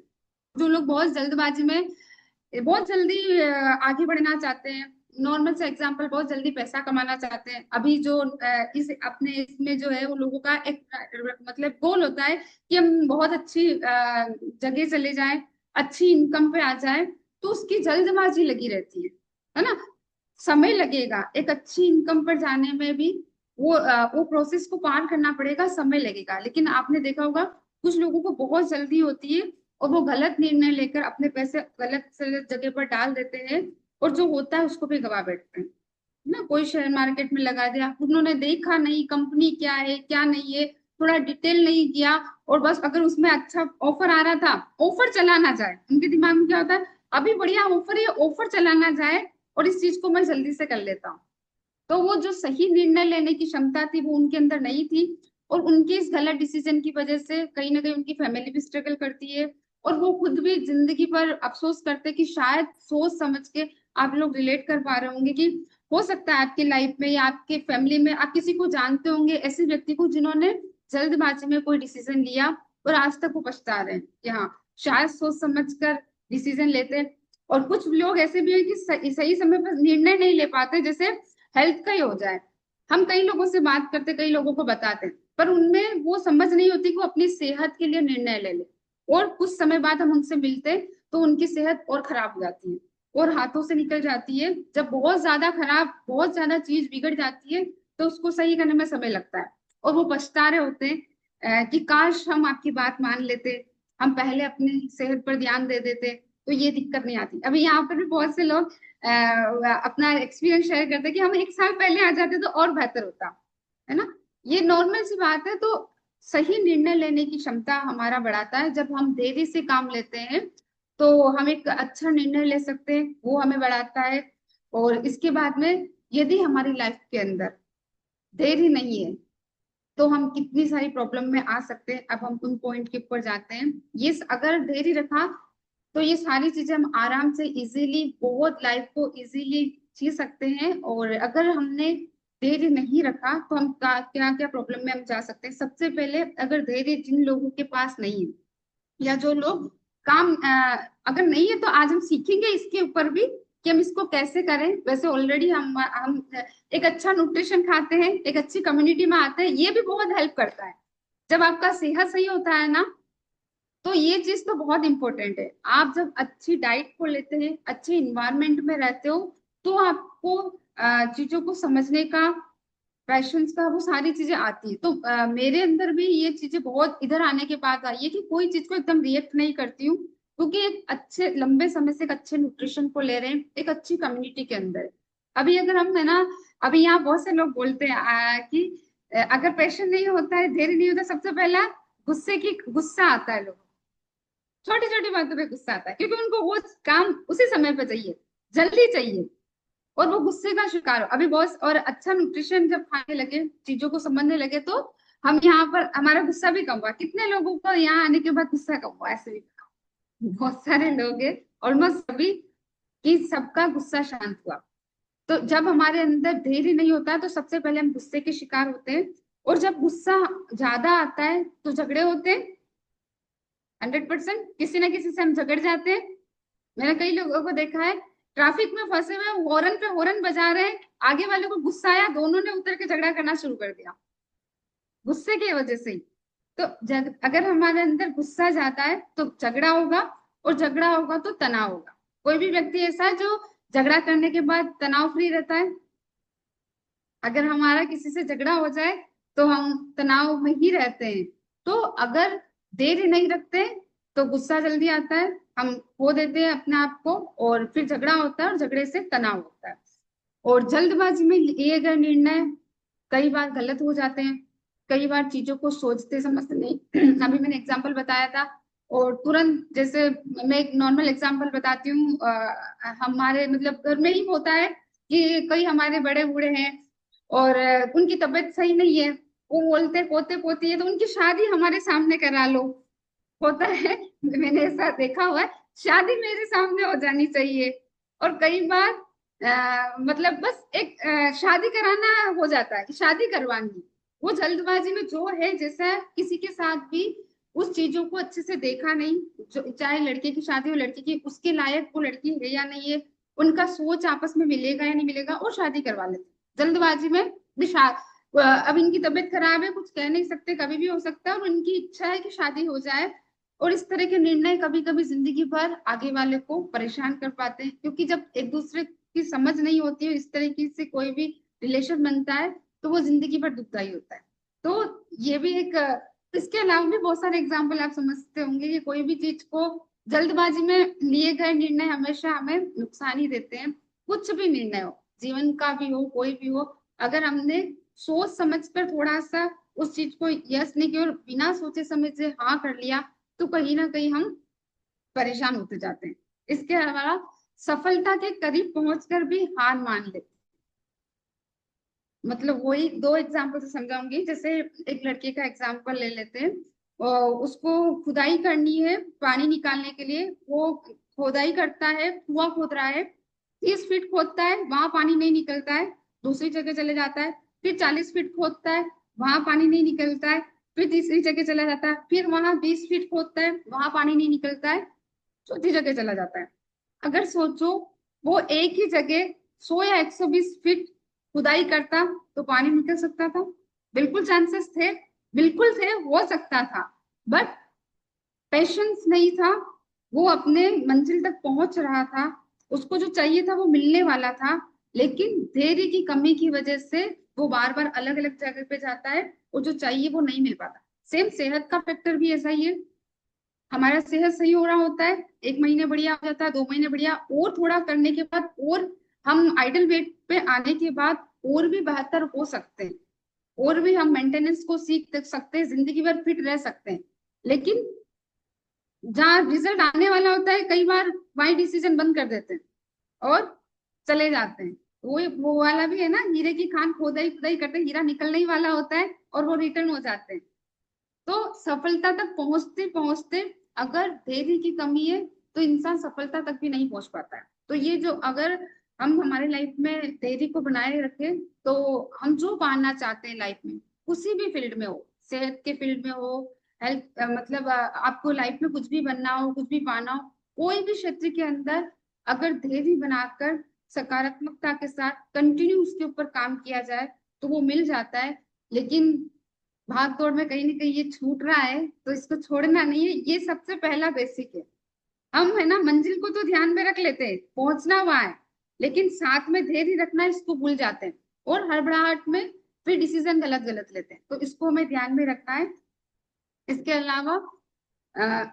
जो लोग बहुत जल्दबाजी में बहुत जल्दी आगे बढ़ना चाहते हैं, नॉर्मल सा एग्जांपल, बहुत जल्दी पैसा कमाना चाहते हैं। अभी जो इस अपने इसमें जो है वो लोगों का एक मतलब गोल होता है कि हम बहुत अच्छी जगह चले जाएं, अच्छी इनकम पे आ जाए, तो उसकी जल्दबाजी लगी रहती है ना। समय लगेगा एक अच्छी इनकम पर जाने में भी, वो प्रोसेस को पार करना पड़ेगा, समय लगेगा। लेकिन आपने देखा होगा कुछ लोगों को बहुत जल्दी होती है और वो गलत निर्णय लेकर अपने पैसे गलत से जगह पर डाल देते हैं और जो होता है उसको भी गवा बैठते हैं ना। कोई शेयर मार्केट में लगा दिया, उन्होंने देखा नहीं कंपनी क्या है क्या नहीं है, थोड़ा डिटेल नहीं किया और बस अगर उसमें अच्छा ऑफर आ रहा था, ऑफर चला ना जाए, उनके दिमाग में क्या होता है अभी बढ़िया ऑफर है, ऑफर चला ना जाए और इस चीज को मैं जल्दी से कर लेता हूँ। तो वो जो सही निर्णय लेने की क्षमता थी वो उनके अंदर नहीं थी और उनके इस गलत डिसीजन की वजह से कहीं ना कहीं उनकी फैमिली भी स्ट्रगल करती है और वो खुद भी जिंदगी पर अफसोस करते हैं। कि शायद सोच समझ के आप लोग रिलेट कर पा रहे होंगे कि हो सकता है आपकी लाइफ में या आपके फैमिली में आप किसी को जानते होंगे ऐसे व्यक्ति को जिन्होंने जल्दबाजी में कोई डिसीजन लिया और आज तक वो पछता रहे हैं कि हाँ शायद सोच समझ कर डिसीजन लेते हैं। और कुछ लोग ऐसे भी है कि सही समय पर निर्णय नहीं ले पाते, जैसे हेल्थ का ही हो जाए। हम कई लोगों से बात करते, कई लोगों को बताते हैं पर उनमें वो समझ नहीं होती कि वो अपनी सेहत के लिए निर्णय ले ले और कुछ समय बाद हम उनसे मिलते तो उनकी सेहत और खराब हो जाती है और हाथों से निकल जाती है। जब बहुत ज्यादा खराब, बहुत ज्यादा चीज बिगड़ जाती है तो उसको सही करने में समय लगता है और वो पछता रहे होते हैं कि काश हम आपकी बात मान लेते, हम पहले अपनी सेहत पर ध्यान दे देते तो ये दिक्कत नहीं आती। अभी यहाँ पर भी बहुत से लोग अपना एक्सपीरियंस शेयर करते हैं कि हम एक साल पहले आ जाते तो और बेहतर होता, है ना। ये नॉर्मल सी बात है। तो सही निर्णय लेने की क्षमता हमारा बढ़ाता है। जब हम देरी से काम लेते हैं तो हम एक अच्छा निर्णय ले सकते हैं, वो हमें बढ़ाता है। और इसके बाद में यदि हमारी लाइफ के अंदर देरी नहीं है तो हम कितनी सारी प्रॉब्लम में आ सकते हैं। अब हम उन पॉइंट के ऊपर जाते हैं। ये अगर धैर्य रखा तो ये सारी चीजें हम आराम से इजीली, बहुत लाइफ को इजीली जी सकते हैं। और अगर हमने धैर्य नहीं रखा तो हम क्या क्या प्रॉब्लम में हम जा सकते हैं। सबसे पहले अगर धैर्य जिन लोगों के पास नहीं है या जो लोग काम अगर नहीं है तो आज हम सीखेंगे इसके ऊपर भी कि हम इसको कैसे करें। वैसे ऑलरेडी हम एक अच्छा न्यूट्रिशन खाते हैं, एक अच्छी कम्युनिटी में आते हैं, ये भी बहुत हेल्प करता है। जब आपका सेहत सही होता है ना तो ये चीज तो बहुत इंपॉर्टेंट है। आप जब अच्छी डाइट को लेते हैं, अच्छे इन्वायरमेंट में रहते हो तो आपको चीजों को समझने का, पैशंस का, वो सारी चीजें आती है। तो मेरे अंदर भी ये चीजें बहुत इधर आने के बाद आई है कि कोई चीज को एकदम रिएक्ट नहीं करती हूँ, क्योंकि एक अच्छे लंबे समय से एक अच्छे न्यूट्रिशन को ले रहे हैं एक अच्छी कम्युनिटी के अंदर। अभी अगर हम है ना, अभी यहाँ बहुत से लोग बोलते हैं कि अगर पेशेंस नहीं होता है, धैर्य नहीं होता, सबसे पहला गुस्सा आता है लोगों, छोटी छोटी बातों पे गुस्सा आता है, क्योंकि उनको वो काम उसी समय पे चाहिए, जल्दी चाहिए, और वो गुस्से का शिकार हो। अभी बहुत और अच्छा न्यूट्रिशन जब खाने लगे, चीजों को समझने लगे, तो हम यहाँ पर हमारा गुस्सा भी कम हुआ। कितने लोगों को यहाँ आने के बाद गुस्सा कम हुआ, ऐसे भी बहुत सारे लोग हैं, ऑलमोस्ट सभी की, सबका गुस्सा शांत हुआ। तो जब हमारे अंदर धैर्य नहीं होता, तो सबसे पहले हम गुस्से के शिकार होते हैं, और जब गुस्सा ज्यादा आता है तो झगड़े होते हैं। 100% किसी ना किसी से हम झगड़ जाते हैं। मैंने कई लोगों को देखा है, ट्रैफिक में फंसे हुए, हॉर्न पे हॉर्न बजा रहे हैं, आगे वाले को गुस्सा आया, दोनों ने उतर के झगड़ा करना शुरू कर दिया, गुस्से की वजह से ही। तो अगर हमारे अंदर गुस्सा जाता है तो झगड़ा होगा, और झगड़ा होगा तो तनाव होगा। कोई भी व्यक्ति ऐसा है जो झगड़ा करने के बाद तनाव फ्री रहता है? अगर हमारा किसी से झगड़ा हो जाए तो हम तनाव में ही रहते हैं। तो अगर देर नहीं रखते तो गुस्सा जल्दी आता है, हम खो देते हैं अपने आप को, और फिर झगड़ा होता है, और झगड़े से तनाव होता है। और जल्दबाजी में लिए गए निर्णय कई बार गलत हो जाते हैं, कई बार चीजों को सोचते समझते नहीं। अभी मैंने एग्जांपल बताया था, और तुरंत, जैसे मैं एक नॉर्मल एग्जांपल बताती हूँ, हमारे मतलब घर में ही होता है कि कई हमारे बड़े बूढ़े हैं, और उनकी तबीयत सही नहीं है, वो बोलते पोते पोती है तो उनकी शादी हमारे सामने करा लो। होता है, मैंने ऐसा देखा हुआ है, शादी मेरे सामने हो जानी चाहिए। और कई बार मतलब बस एक शादी कराना हो जाता है कि शादी करवानी, वो जल्दबाजी में जो है, जैसा किसी के साथ भी उस चीजों को अच्छे से देखा नहीं, जो चाहे लड़के की शादी हो, लड़की की, उसके लायक वो लड़की है या नहीं है, उनका सोच आपस में मिलेगा या नहीं मिलेगा, और शादी करवा लेते जल्दबाजी में। दिशा अब इनकी तबीयत खराब है, कुछ कह नहीं सकते, कभी भी हो सकता है, और उनकी इच्छा है कि शादी हो जाए। और इस तरह के निर्णय कभी कभी जिंदगी भर आगे वाले को परेशान कर पाते हैं, क्योंकि जब एक दूसरे की समझ नहीं होती है, इस तरीके से कोई भी रिलेशन बनता है, तो वो जिंदगी भर दुखदाई होता है। तो ये भी एक इसके अलावा भी बहुत सारे एग्जाम्पल आप समझते होंगे कि कोई भी चीज को जल्दबाजी में लिए गए निर्णय हमेशा हमें नुकसान ही देते हैं। कुछ भी निर्णय हो, जीवन का भी हो, कोई भी हो, अगर हमने सोच समझ कर थोड़ा सा उस चीज को यस नहीं किया, और बिना सोचे समझे हाँ कर लिया, तो कहीं ना कहीं हम परेशान होते जाते हैं। इसके अलावा सफलता के करीब पहुंचकर भी हार मान लेते, मतलब वही दो एग्जाम्पल से समझाऊंगी। जैसे एक लड़के का एग्जाम्पल ले लेते हैं, और उसको खुदाई करनी है पानी निकालने के लिए, वो खुदाई करता है, कुआं खोद रहा है, 30 फीट खोदता है, वहां पानी नहीं निकलता है, दूसरी जगह चले जाता है। फिर 40 फीट खोदता है, वहां पानी नहीं निकलता है, फिर तीसरी जगह चला जाता है। फिर वहां 20 फीट खोदता है, वहां पानी नहीं निकलता है, चौथी जगह चला जाता है। अगर सोचो, वो एक ही जगह 100 या 120 फीट खुदाई करता तो पानी निकल सकता था? बिल्कुल चांसेस थे, बिल्कुल थे, हो सकता था। बट पेशेंस नहीं था, वो अपने मंजिल तक पहुंच रहा था, उसको जो चाहिए था वो मिलने वाला था, लेकिन धैर्य की कमी की वजह से वो बार बार अलग अलग जगह पे जाता है, और जो चाहिए वो नहीं मिल पाता। सेम सेहत का फैक्टर भी ऐसा ही है। हमारा सेहत सही हो रहा होता है, 1 महीने बढ़िया हो जाता है, 2 महीने बढ़िया, और थोड़ा करने के बाद, और हम आइडल वेट पे आने के बाद और भी बेहतर हो सकते हैं, और भी हम मेंटेनेंस को सीख सकते हैं, जिंदगी भर फिट रह सकते हैं। लेकिन जहाँ रिजल्ट आने वाला होता है, कई बार वही डिसीजन बंद कर देते हैं और चले जाते हैं। वो वाला भी है ना, हीरे की खान खोदाई खुदाई करते, हीरा निकलने ही वाला होता है, और वो रिटर्न हो जाते हैं। तो सफलता तक पहुंचते पहुंचते अगर धैर्य की कमी है, तो इंसान सफलता तक भी नहीं पहुंच पाता है। तो ये जो, अगर हम हमारे लाइफ में धैर्य को बनाए रखें, तो हम जो पाना चाहते हैं लाइफ में, किसी भी फील्ड में हो, सेहत के फील्ड में हो, हेल्थ मतलब आपको लाइफ में कुछ भी बनना हो, कुछ भी पाना हो, कोई भी क्षेत्र के अंदर अगर धैर्य बनाकर सकारात्मकता के साथ कंटिन्यू उसके ऊपर काम किया जाए, तो वो मिल जाता है। लेकिन भाग दौड़ में कहीं ना कहीं ये छूट रहा है, तो इसको छोड़ना नहीं है, ये सबसे पहला बेसिक है। हम है ना, मंजिल को तो ध्यान में रख लेते हैं, पहुंचना वहां है, लेकिन साथ में धैर्य रखना इसको भूल जाते हैं, और हड़बड़ाहट में फिर डिसीजन गलत गलत लेते हैं। तो इसको हमें ध्यान में रखना है। इसके अलावा अ,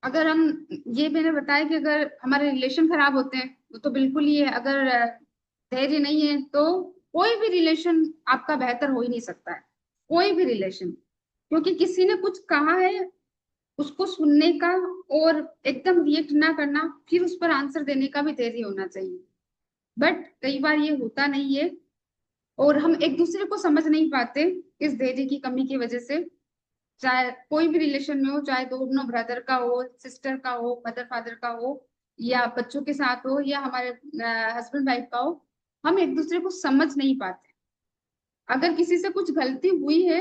अगर हम, ये मैंने बताया कि अगर हमारे रिलेशन खराब होते हैं, तो बिल्कुल ही है। अगर धैर्य नहीं है तो कोई भी रिलेशन आपका बेहतर हो ही नहीं सकता है, कोई भी रिलेशन। क्योंकि किसी ने कुछ कहा है, उसको सुनने का और एकदम रिएक्ट ना करना, फिर उस पर आंसर देने का भी धैर्य होना चाहिए। बट कई बार ये होता नहीं है, और हम एक दूसरे को समझ नहीं पाते इस धैर्य की कमी की वजह से। चाहे कोई भी रिलेशन में हो, चाहे दोनों ब्रदर का हो, सिस्टर का हो, मदर फादर का हो, या बच्चों के साथ हो, या हमारे हस्बैंड वाइफ का हो, हम एक दूसरे को समझ नहीं पाते। अगर किसी से कुछ गलती हुई है,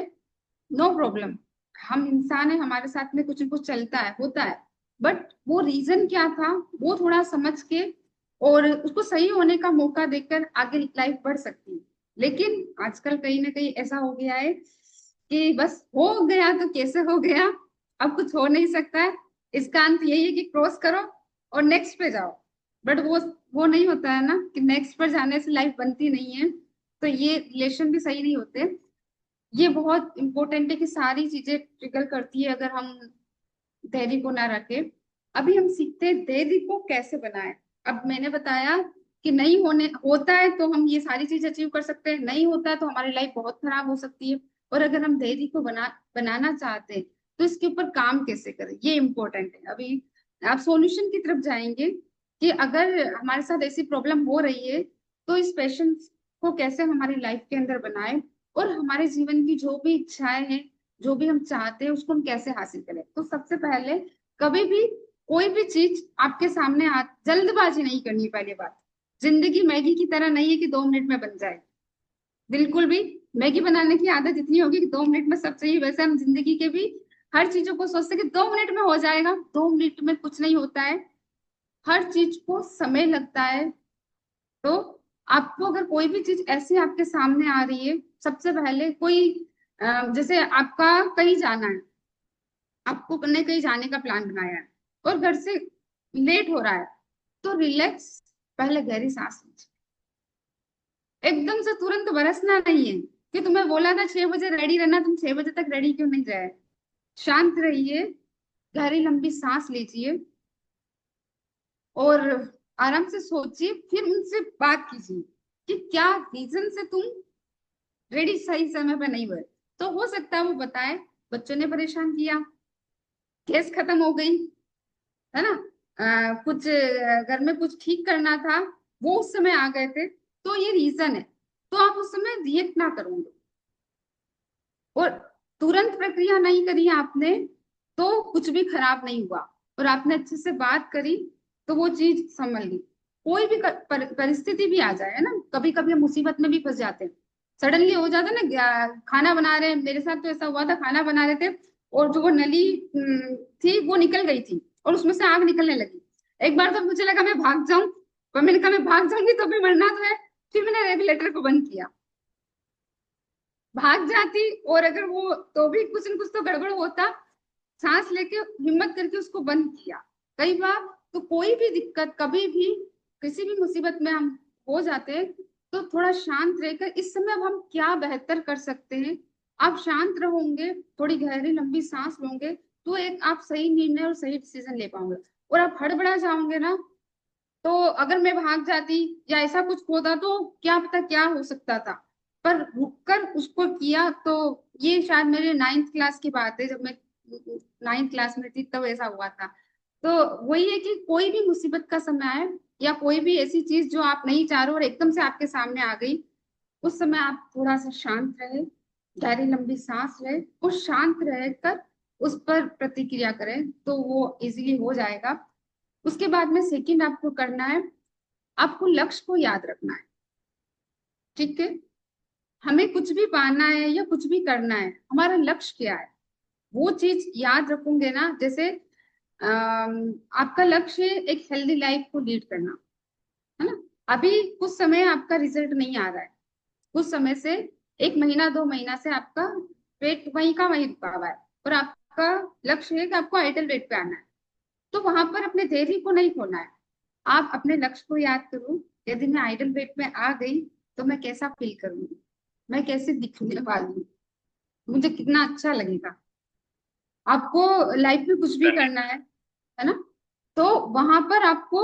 नो प्रॉब्लम, हम इंसान है, हमारे साथ में कुछ न कुछ चलता है, होता है। बट वो रीजन क्या था, वो थोड़ा समझ के और उसको सही होने का मौका देकर आगे लाइफ बढ़ सकती है। लेकिन आजकल कहीं ना कहीं ऐसा हो गया है कि बस हो गया तो कैसे हो गया, अब कुछ हो नहीं सकता है, इसका अंत यही है कि क्रॉस करो और नेक्स्ट पे जाओ। बट वो नहीं होता है ना, कि नेक्स्ट पर जाने से लाइफ बनती नहीं है, तो ये रिलेशन भी सही नहीं होते। ये बहुत इंपॉर्टेंट है कि सारी चीजें ट्रिगर करती है अगर हम धैर्य को ना रखें। अभी हम सीखते हैं धैर्य को कैसे बनाएं। अब मैंने बताया कि नहीं होने होता है तो हम ये सारी चीज अचीव कर सकते हैं, नहीं होता है तो हमारी लाइफ बहुत खराब हो सकती है। और अगर हम धैर्य को बनाना चाहते हैं तो इसके ऊपर काम कैसे करें, ये इंपॉर्टेंट है। अभी आप सॉल्यूशन की तरफ जाएंगे कि अगर हमारे साथ ऐसी प्रॉब्लम हो रही है तो इस पेशेंस को कैसे हमारी लाइफ के अंदर बनाए, और हमारे जीवन की जो भी इच्छाएं हैं, जो भी हम चाहते हैं, उसको हम कैसे हासिल करें। तो सबसे पहले, कभी भी कोई भी चीज आपके सामने आ, जल्दबाजी नहीं करनी। पहली बात, जिंदगी मैगी की तरह नहीं है कि 2 मिनट में बन जाए, बिल्कुल भी। मैगी बनाने की आदत इतनी होगी कि 2 मिनट में सब चाहिए, वैसे हम जिंदगी के भी हर चीजों को सोचते हैं कि 2 मिनट में हो जाएगा। 2 मिनट में कुछ नहीं होता है, हर चीज को समय लगता है। तो आपको अगर कोई भी चीज ऐसी आपके सामने आ रही है, सबसे पहले कोई जैसे आपका कहीं जाना है, आपको ने कहीं जाने का प्लान बनाया है और घर से लेट हो रहा है, तो रिलैक्स, पहले गहरी सांस लीजिए। एकदम से तुरंत बरसना नहीं है कि तुम्हें बोला था 6 बजे रेडी रहना, तुम 6 बजे तक रेडी क्यों नहीं रहे। शांत रहिए, गहरी लंबी सांस लीजिए और आराम से सोचिए, फिर उनसे बात कीजिए कि क्या रीजन से तुम रेडी सही समय पर नहीं हुए। तो हो सकता है वो बताए, बच्चों ने परेशान किया, गैस खत्म हो गई, है ना, कुछ घर में कुछ ठीक करना था, वो उस समय आ गए थे, तो ये रीजन है। तो आप उस समय रिएक्ट ना करोगे, और तुरंत प्रक्रिया नहीं करी आपने तो कुछ भी खराब नहीं हुआ, और आपने अच्छे से बात करी तो वो चीज संभल गई। कोई भी परिस्थिति भी आ जाए, है ना, कभी कभी हम मुसीबत में भी फंस जाते हैं। सडनली हो जाता है ना, खाना बना रहे हैं, मेरे साथ तो ऐसा हुआ था, खाना बना रहे थे और जो वो नली थी वो निकल गई थी और उसमें से आग निकलने लगी। एक बार तो मुझे लगा मैं भाग जाऊं, पर मैंने कहा मैं भाग जाऊंगी तो भी मरना तो है। फिर मैंने रेगुलेटर को बंद किया, भाग जाती और अगर वो तो भी कुछ न कुछ तो गड़बड़ होता, सांस लेके हिम्मत करके उसको बंद किया। कई बार तो कोई भी दिक्कत, कभी भी किसी भी मुसीबत में हम हो जाते हैं, तो थोड़ा शांत रहकर इस समय अब हम क्या बेहतर कर सकते हैं, आप शांत रहोगे, थोड़ी गहरी लंबी सांस लोगे, तो एक आप सही निर्णय और सही डिसीजन ले पाओगे। और आप हड़बड़ा जाओगे ना, तो अगर मैं भाग जाती या ऐसा कुछ होता तो क्या पता क्या हो सकता था। पर रुककर उसको किया, तो ये शायद मेरे 9th क्लास की बात है, जब मैं 9th क्लास में थी तब ऐसा हुआ था। तो वही है कि कोई भी मुसीबत का समय आए, या कोई भी ऐसी चीज जो आप नहीं चाह रहे और एकदम से आपके सामने आ गई, उस समय आप थोड़ा सा शांत रहे, गहरी लंबी सांस ले और शांत रहकर उस पर प्रतिक्रिया करें, तो वो इजीली हो जाएगा। उसके बाद में सेकंड आपको करना है, आपको लक्ष्य को याद रखना है। ठीक है, हमें कुछ भी पाना है या कुछ भी करना है, हमारा लक्ष्य क्या है, वो चीज याद रखोगे ना। जैसे आपका लक्ष्य है एक हेल्दी लाइफ को लीड करना, है ना। अभी कुछ समय आपका रिजल्ट नहीं आ रहा है, कुछ समय से 1 महीना 2 महीना से आपका वेट वहीं का वहीं रुका हुआ है, और आपका लक्ष्य है कि आपको आइडल वेट पे आना है। तो वहां पर अपने धैर्य को नहीं खोना है, आप अपने लक्ष्य को याद करो। यदि मैं आइडल वेट में आ गई तो मैं कैसा फील करूंगी, मैं कैसे दिखने वाली हूँ, मुझे कितना अच्छा लगेगा। आपको लाइफ में कुछ भी करना है ना, तो वहां पर आपको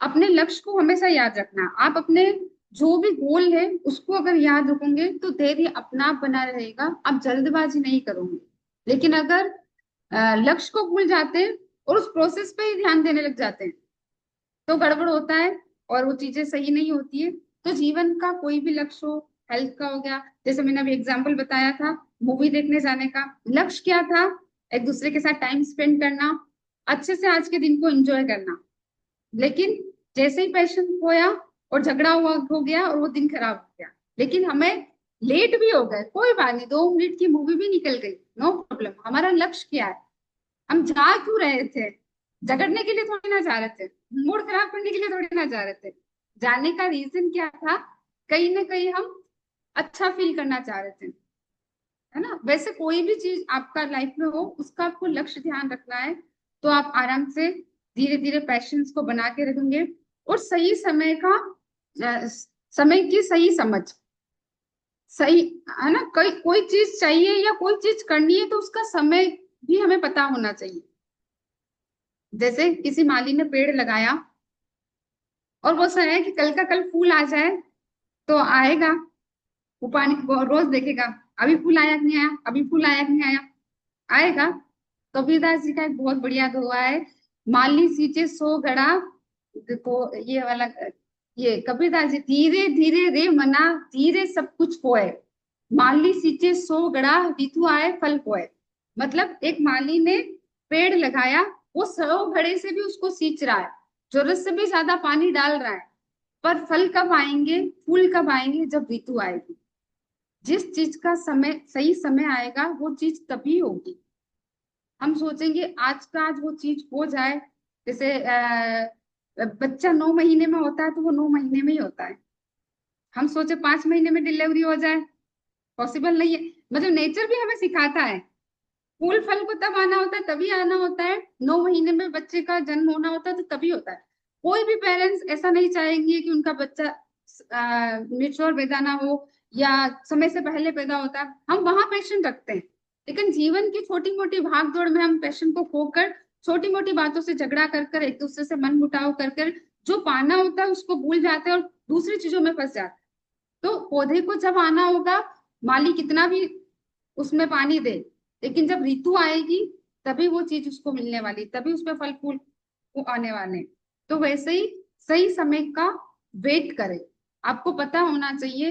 अपने लक्ष्य को हमेशा याद रखना। आप अपने जो भी गोल है उसको अगर याद रखोगे तो धैर्य अपना आप बना रहेगा, आप जल्दबाजी नहीं करोगे। लेकिन अगर लक्ष्य को भूल जाते हैं और उस प्रोसेस पे ही ध्यान देने लग जाते हैं तो गड़बड़ होता है और वो चीजें सही नहीं होती है। तो जीवन का कोई भी लक्ष्य हो, हेल्थ का हो गया, जैसे मैंने अभी एग्जांपल बताया था मूवी देखने जाने का, लक्ष्य क्या था? एक दूसरे के साथ टाइम स्पेंड करना, अच्छे से आज के दिन को एंजॉय करना। लेकिन जैसे ही पैशन खोया और झगड़ा हुआ हो गया और वो दिन खराब हो गया। लेकिन हमें लेट भी हो गए, कोई बात नहीं, 2 मिनट की मूवी भी निकल गई, नो प्रॉब्लम। हमारा लक्ष्य क्या है? हम जा क्यों रहे थे? झगड़ने के लिए थोड़ी ना जा रहे थे, मूड खराब करने के लिए थोड़ी ना जा रहे थे। जाने का रीजन क्या था? कहीं ना कहीं हम अच्छा फील करना चाह रहे थे, है ना? वैसे कोई भी चीज आपका लाइफ में हो उसका आपको लक्ष्य ध्यान रखना है, तो आप आराम से धीरे धीरे पैशंस को बना के रखेंगे। और सही समय का अ, समय की सही समझ, सही, है ना? कोई कोई चीज चाहिए या कोई चीज करनी है तो उसका समय भी हमें पता होना चाहिए। जैसे किसी माली ने पेड़ लगाया और वो सोचा है कि कल का कल फूल आ जाए तो आएगा, वो पानी वो रोज देखेगा, अभी फूल आया कि नहीं आया, अभी फूल आया कि नहीं आया, आएगा। कबीरदास जी का एक बहुत बढ़िया दोहा है, माली सींचे सो घड़ा। देखो ये वाला, ये कबीरदास जी, धीरे धीरे रे मना, धीरे सब कुछ होए, माली सींचे सो घड़ा, ऋतु आए फल होए। मतलब एक माली ने पेड़ लगाया, वो 100 घड़े से भी उसको सींच रहा है, जरूरत से भी ज्यादा पानी डाल रहा है, पर फल कब आएंगे, फूल कब आएंगे? जब ऋतु आएगी। जिस चीज का समय सही समय आएगा वो चीज तभी होगी। हम सोचेंगे आज का आज वो चीज हो जाए, जैसे बच्चा 9 महीने में होता है तो वो 9 महीने में ही होता है। हम सोचे 5 महीने में डिलीवरी हो जाए, पॉसिबल नहीं है। मतलब नेचर भी हमें सिखाता है, फूल फल को तब आना होता है तभी आना होता है, 9 महीने में बच्चे का जन्म होना होता है तो तभी होता है। कोई भी पेरेंट्स ऐसा नहीं चाहेंगे कि उनका बच्चा मेच्योर पैदा ना हो या समय से पहले पैदा होता है, हम वहां पेशेंट रखते हैं। लेकिन जीवन की छोटी मोटी भाग दौड़ में हम पेशेंट को खोकर, छोटी मोटी बातों से झगड़ा कर कर, एक दूसरे से मन मुटाव कर कर, जो पाना होता है उसको भूल जाते हैं और दूसरी चीजों में फंस जाते हैं। तो पौधे को जब आना होगा, माली कितना भी उसमें पानी दे, लेकिन जब ऋतु आएगी तभी वो चीज उसको मिलने वाली, तभी उसमें फल फूल वो आने वाले हैं। तो वैसे ही सही समय का वेट करें। आपको पता होना चाहिए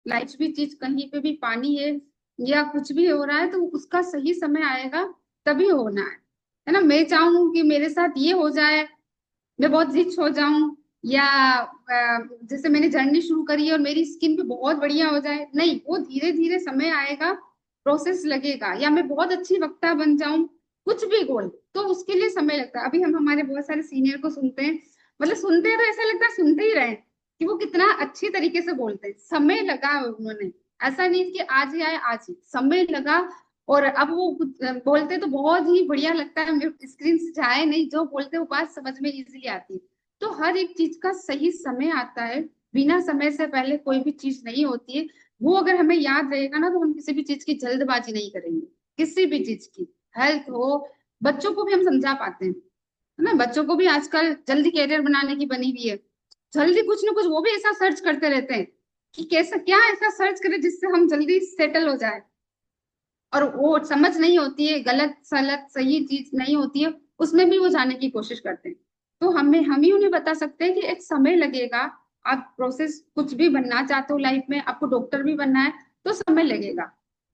लाइफ भी चीज, कहीं पे भी पानी है या कुछ भी हो रहा है तो उसका सही समय आएगा, तभी होना है ना? मैं चाहूँ कि मेरे साथ ये हो जाए, मैं बहुत रिच हो जाऊं, या जैसे मैंने जर्नी शुरू करी है और मेरी स्किन भी बहुत बढ़िया हो जाए, नहीं, वो धीरे धीरे समय आएगा, प्रोसेस लगेगा। या मैं बहुत अच्छी वक्ता बन जाऊं, कुछ भी गोल, तो उसके लिए समय लगता है। अभी हम हमारे बहुत सारे सीनियर को सुनते हैं, मतलब सुनते हैं तो ऐसा लगता है सुनते ही रहे कि वो कितना अच्छी तरीके से बोलते हैं। समय लगा उन्होंने, ऐसा नहीं कि आज ही आए आज ही, समय लगा। और अब वो बोलते तो बहुत ही बढ़िया लगता है, स्क्रीन से जाए नहीं, जो बोलते वो बात समझ में इजीली आती है। तो हर एक चीज का सही समय आता है, बिना समय से पहले कोई भी चीज नहीं होती है। वो अगर हमें याद रहेगा ना तो हम किसी भी चीज की जल्दबाजी नहीं करेंगे, किसी भी चीज की, हेल्थ हो, बच्चों को भी हम समझा पाते हैं, है ना? बच्चों को भी आजकल जल्दी कैरियर बनाने की बनी हुई है, जल्दी कुछ ना कुछ वो भी ऐसा सर्च करते रहते हैं कि कैसा क्या ऐसा सर्च करें जिससे हम जल्दी सेटल हो जाए। और वो समझ नहीं होती है, गलत सलत सही चीज नहीं होती है, उसमें भी वो जाने की कोशिश करते हैं। तो हम ही उन्हें बता सकते हैं कि एक समय लगेगा। आप प्रोसेस कुछ भी बनना चाहते हो लाइफ में, आपको डॉक्टर भी बनना है तो समय लगेगा,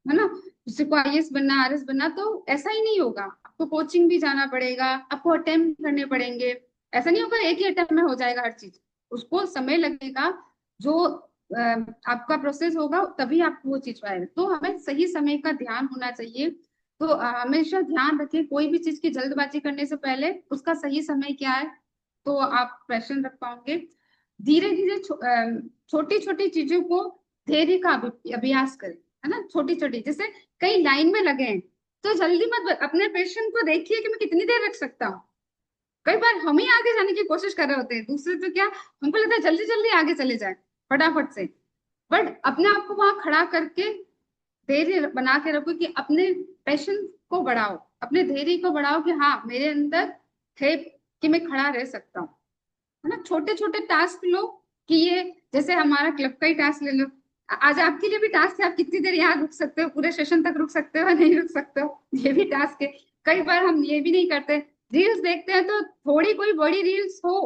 है ना? किसी को आईएएस बनना, आरएस बनना, तो ऐसा ही नहीं होगा, आपको कोचिंग भी जाना पड़ेगा, आपको अटेम्प्ट करने पड़ेंगे। ऐसा नहीं होगा एक ही अटेम्प्ट में हो जाएगा हर चीज, उसको समय लगेगा। जो आपका प्रोसेस होगा तभी आपको वो चीज पाएगा। तो हमें सही समय का ध्यान होना चाहिए। तो हमेशा ध्यान रखें, कोई भी चीज की जल्दबाजी करने से पहले उसका सही समय क्या है, तो आप प्रेशर रख पाओगे। धीरे धीरे छोटी छोटी चीजों को धैर्य का अभ्यास करें, है ना? छोटी छोटी, जैसे कई लाइन में लगे हैं तो जल्दी मत, अपने पेशेंट को देखिए कि मैं कितनी देर रख सकता हूँ। कई बार हम ही आगे जाने की कोशिश कर रहे होते हैं, दूसरे तो क्या, हमको लगता है जल्दी जल्दी आगे चले जाए फटाफट से। बट अपने आप को वहां खड़ा करके धैर्य बना के रखो कि अपने पैशन को बढ़ाओ, अपने धैर्य को बढ़ाओ कि हाँ मेरे अंदर है कि मैं खड़ा रह सकता हूँ, है ना? छोटे छोटे टास्क लो, कि ये जैसे हमारा क्लब का ही टास्क ले लो, आज आपके लिए भी टास्क है, आप कितनी देर यहाँ रुक सकते हो, पूरे सेशन तक रुक सकते हो या नहीं रुक सकते हो, ये भी टास्क है। कई बार हम ये भी नहीं करते, रील्स देखते हैं तो थोड़ी कोई बड़ी रील्स हो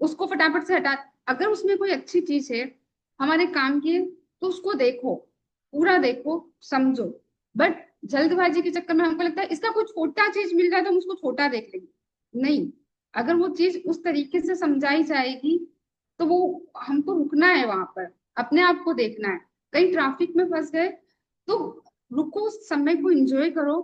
उसको फटाफट से हटा, अगर उसमें कोई अच्छी चीज है हमारे काम की है, तो उसको देखो, पूरा देखो, समझो। बट जल्दबाजी के चक्कर में हमको लगता है इसका कुछ छोटा चीज मिल रहा है तो हम उसको छोटा देख लेंगे, नहीं, अगर वो चीज उस तरीके से समझाई जाएगी तो वो हमको रुकना है वहां पर, अपने आप को देखना है। कहीं ट्रैफिक में फंस गए तो रुको, उस समय को एंजॉय करो,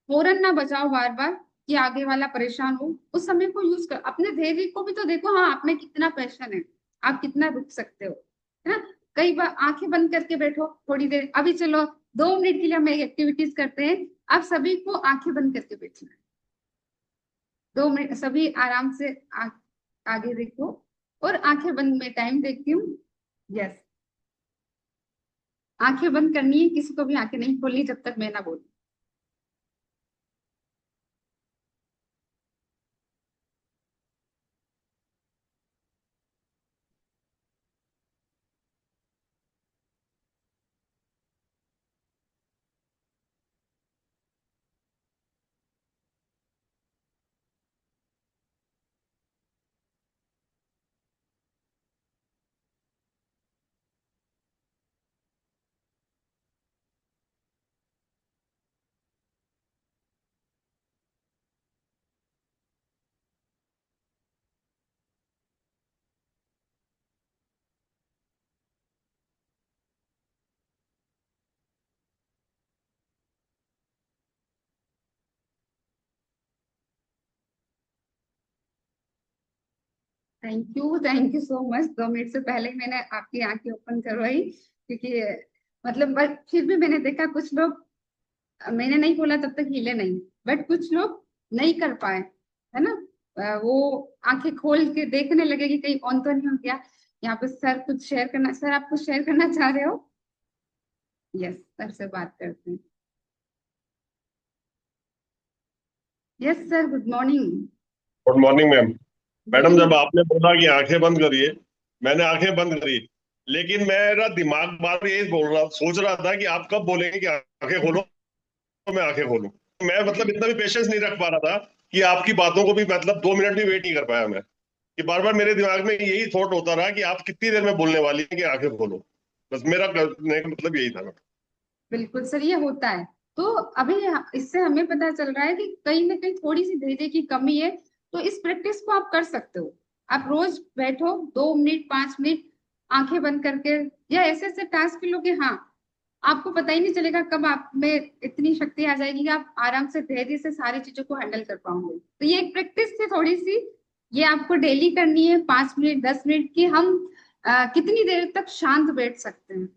फौरन ना बचाओ बार बार कि आगे वाला परेशान हो, उस समय को यूज कर, अपने धैर्य को भी तो देखो, हाँ आप में कितना पैशन है, आप कितना रुक सकते हो, है ना। कई बार आंखें बंद करके बैठो थोड़ी देर, अभी चलो 2 मिनट के लिए हम एक एक्टिविटीज करते हैं, आप सभी को आंखें बंद करके बैठना है, 2 मिनट सभी आराम से आगे देखो, और आंखें बंद में टाइम देखती हूँ। यस, आंखें बंद करनी है, किसी को भी आंखें नहीं खोलनी जब तक मैं ना बोलूं। Thank you so much, 2 minute से पहले ही मैंने आपकी आंखें ओपन करवाई, क्योंकि मतलब बट फिर भी मैंने देखा कुछ लोग, मैंने नहीं बोला तब तक हिले नहीं, बट कुछ लोग नहीं कर पाए, है ना। वो आंखें खोल के देखने लगे कि कहीं ऑन तो नहीं हो गया। यहाँ पे सर कुछ शेयर करना, सर आप कुछ शेयर करना चाह रहे हो? यस, सर से बात करते हैं। Yes sir, good morning. Good morning ma'am. Madam बोलिए। जब आपने बोला कि आंखें बंद करिए, मैंने आंखें बंद करी, लेकिन मेरा दिमाग बार बार यही बोल रहा सोच रहा था कि आप कब बोलेंगे कि आंखें खोलो, तो मैं आंखें खोलूं। मैं मतलब इतना भी पेशेंस नहीं रख पा रहा था कि आपकी बातों को भी मतलब 2 मिनट भी वेट नहीं कर पाया मैं, कि बार बार मेरे दिमाग में यही थॉट होता रहा कि आप कितनी देर में बोलने वाली हैं कि आंखें खोलो। बस मेरा करने का मतलब यही था। बिल्कुल सर, ये होता है। तो अभी इससे हमें पता चल रहा है कि कहीं ना कहीं थोड़ी सी धैर्य की कमी है, तो इस प्रैक्टिस को आप कर सकते हो। आप रोज बैठो 2 मिनट 5 मिनट आंखें बंद करके, या ऐसे ऐसे टास्क लो कि हाँ, आपको पता ही नहीं चलेगा कब आप में इतनी शक्ति आ जाएगी कि आप आराम से धैर्य से सारी चीजों को हैंडल कर पाओगे। तो ये एक प्रैक्टिस थी थोड़ी सी, ये आपको डेली करनी है, 5 मिनट 10 मिनट की, हम कितनी देर तक शांत बैठ सकते हैं।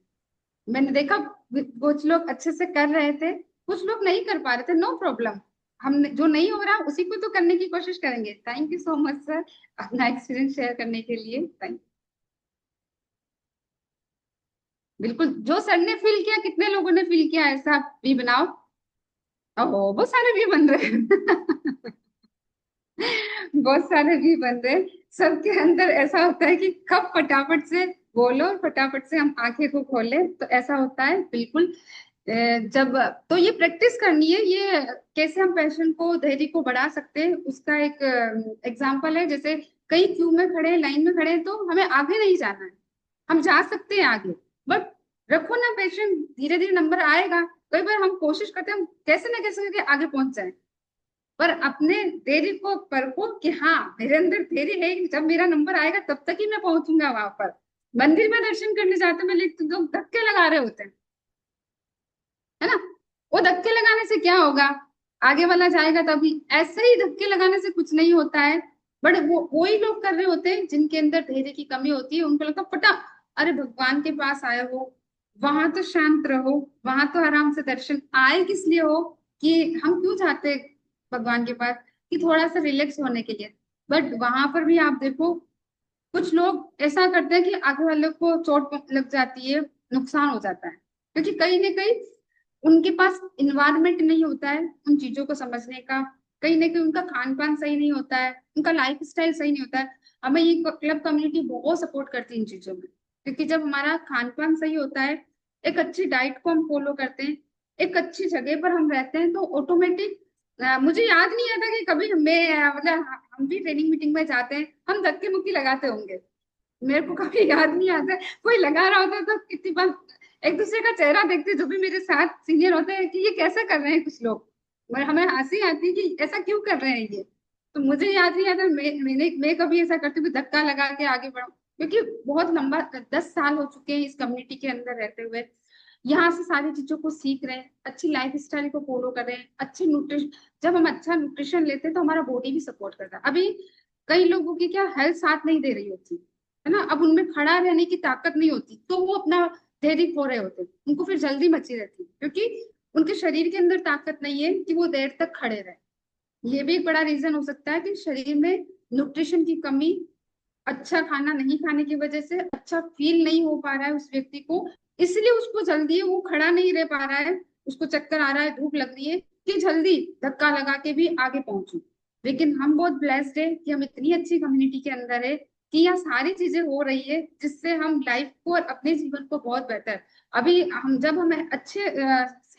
मैंने देखा कुछ लोग अच्छे से कर रहे थे, कुछ लोग नहीं कर पा रहे थे, नो प्रॉब्लम, हम जो नहीं हो रहा उसी को तो करने की कोशिश करेंगे। Thank you so much sir, अपना एक्सपीरियंस शेयर करने के लिए, थैंक। बिल्कुल, जो सर ने फील किया, कितने लोगों ने फील किया ऐसा भी बनाओ। ओहो, बहुत सारे भी बन रहे हैं बहुत सारे भी बन रहे हैं। सबके अंदर ऐसा होता है कि कब फटाफट से बोलो और फटाफट से हम आंखें को खोलें, तो ऐसा होता है बिल्कुल। जब तो ये प्रैक्टिस करनी है, ये कैसे हम पैशन को, धैर्य को बढ़ा सकते हैं, उसका एक एग्जांपल है। जैसे कई क्यू में खड़े हैं, लाइन में खड़े हैं, तो हमें आगे नहीं जाना है, हम जा सकते हैं आगे, बट रखो ना पेशेंस, धीरे धीरे नंबर आएगा। कई बार हम कोशिश करते हैं हम कैसे ना कैसे करके आगे पहुंच जाए, पर अपने धैर्य को परखो कि हाँ मेरे अंदर धैर्य है कि जब मेरा नंबर आएगा तब तक ही मैं पहुंचूंगा वहां पर। मंदिर में दर्शन करने जाते हैं, मैं लोग धक्के लगा रहे होते हैं, है ना। वो धक्के लगाने से क्या होगा, आगे वाला जाएगा तभी, ऐसे ही धक्के लगाने से कुछ नहीं होता है। बट वो वही लोग कर रहे होते हैं जिनके अंदर धैर्य की कमी होती है, उनको लगता है फटा, अरे भगवान के पास आए हो, वहां तो शांत रहो, वहां तो आराम से दर्शन, आए किस लिए हो, कि हम क्यों चाहते हैं भगवान के पास, कि थोड़ा सा रिलैक्स होने के लिए। बट वहां पर भी आप देखो, कुछ लोग ऐसा करते हैं कि आगे वाले को चोट लग जाती है, नुकसान हो जाता है, क्योंकि कहीं ना कहीं उनके पास इन्वायरमेंट नहीं होता है उन चीजों को समझने का। कहीं ना कहीं उनका खान पान सही नहीं होता है, उनका लाइफ स्टाइल सही नहीं होता है। हमें ये क्लब कम्युनिटी बहुत सपोर्ट करती है इन चीजों में, क्योंकि जब हमारा खान पान सही होता है, एक अच्छी डाइट को हम फॉलो करते हैं, एक अच्छी जगह पर हम रहते हैं, तो ऑटोमेटिक मुझे याद नहीं आता कि कभी मतलब हम भी ट्रेनिंग मीटिंग में जाते हैं, हम धक्के मुक्की लगाते होंगे। मेरे को कभी याद नहीं आता, कोई लगा रहा होता है तो कितनी बार एक दूसरे का चेहरा देखते, जो भी मेरे साथ सीनियर होते हैं, कि ये कैसे कर रहे हैं कुछ लोग, मगर हमें हंसी आती है कि ऐसा क्यों कर रहे हैं ये। तो मुझे याद नहीं आता मैं कभी ऐसा करती हूँ धक्का लगा के आगे बढ़ूं, क्योंकि बहुत लंबा 10 साल हो चुके हैं इस कम्युनिटी के अंदर रहते हुए। यहाँ से सारी चीजों को सीख रहे हैं, अच्छी लाइफ स्टाइल को फॉलो कर रहे हैं, अच्छे न्यूट्रिशन। जब हम अच्छा न्यूट्रिशन लेते हैं तो हमारा बॉडी भी सपोर्ट करता है। अभी कई लोगों की क्या हेल्थ साथ नहीं दे रही होती है ना, अब उनमें खड़ा रहने की ताकत नहीं होती, तो वो अपना धैर्य खो रहे होते हैं, उनको फिर जल्दी मची रहती है, क्योंकि उनके शरीर के अंदर ताकत नहीं है कि वो देर तक खड़े रहे। ये भी एक बड़ा रीजन हो सकता है कि शरीर में न्यूट्रिशन की कमी, अच्छा खाना नहीं खाने की वजह से अच्छा फील नहीं हो पा रहा है उस व्यक्ति को, इसलिए उसको जल्दी वो खड़ा नहीं रह पा रहा है, उसको चक्कर आ रहा है, धूप लग रही है, कि जल्दी धक्का लगा के भी आगे पहुंचू। लेकिन हम बहुत ब्लेस्ड है कि हम इतनी अच्छी कम्युनिटी के अंदर है कि यहाँ सारी चीजें हो रही है, जिससे हम लाइफ को और अपने जीवन को बहुत बेहतर। अभी हम जब हमें अच्छे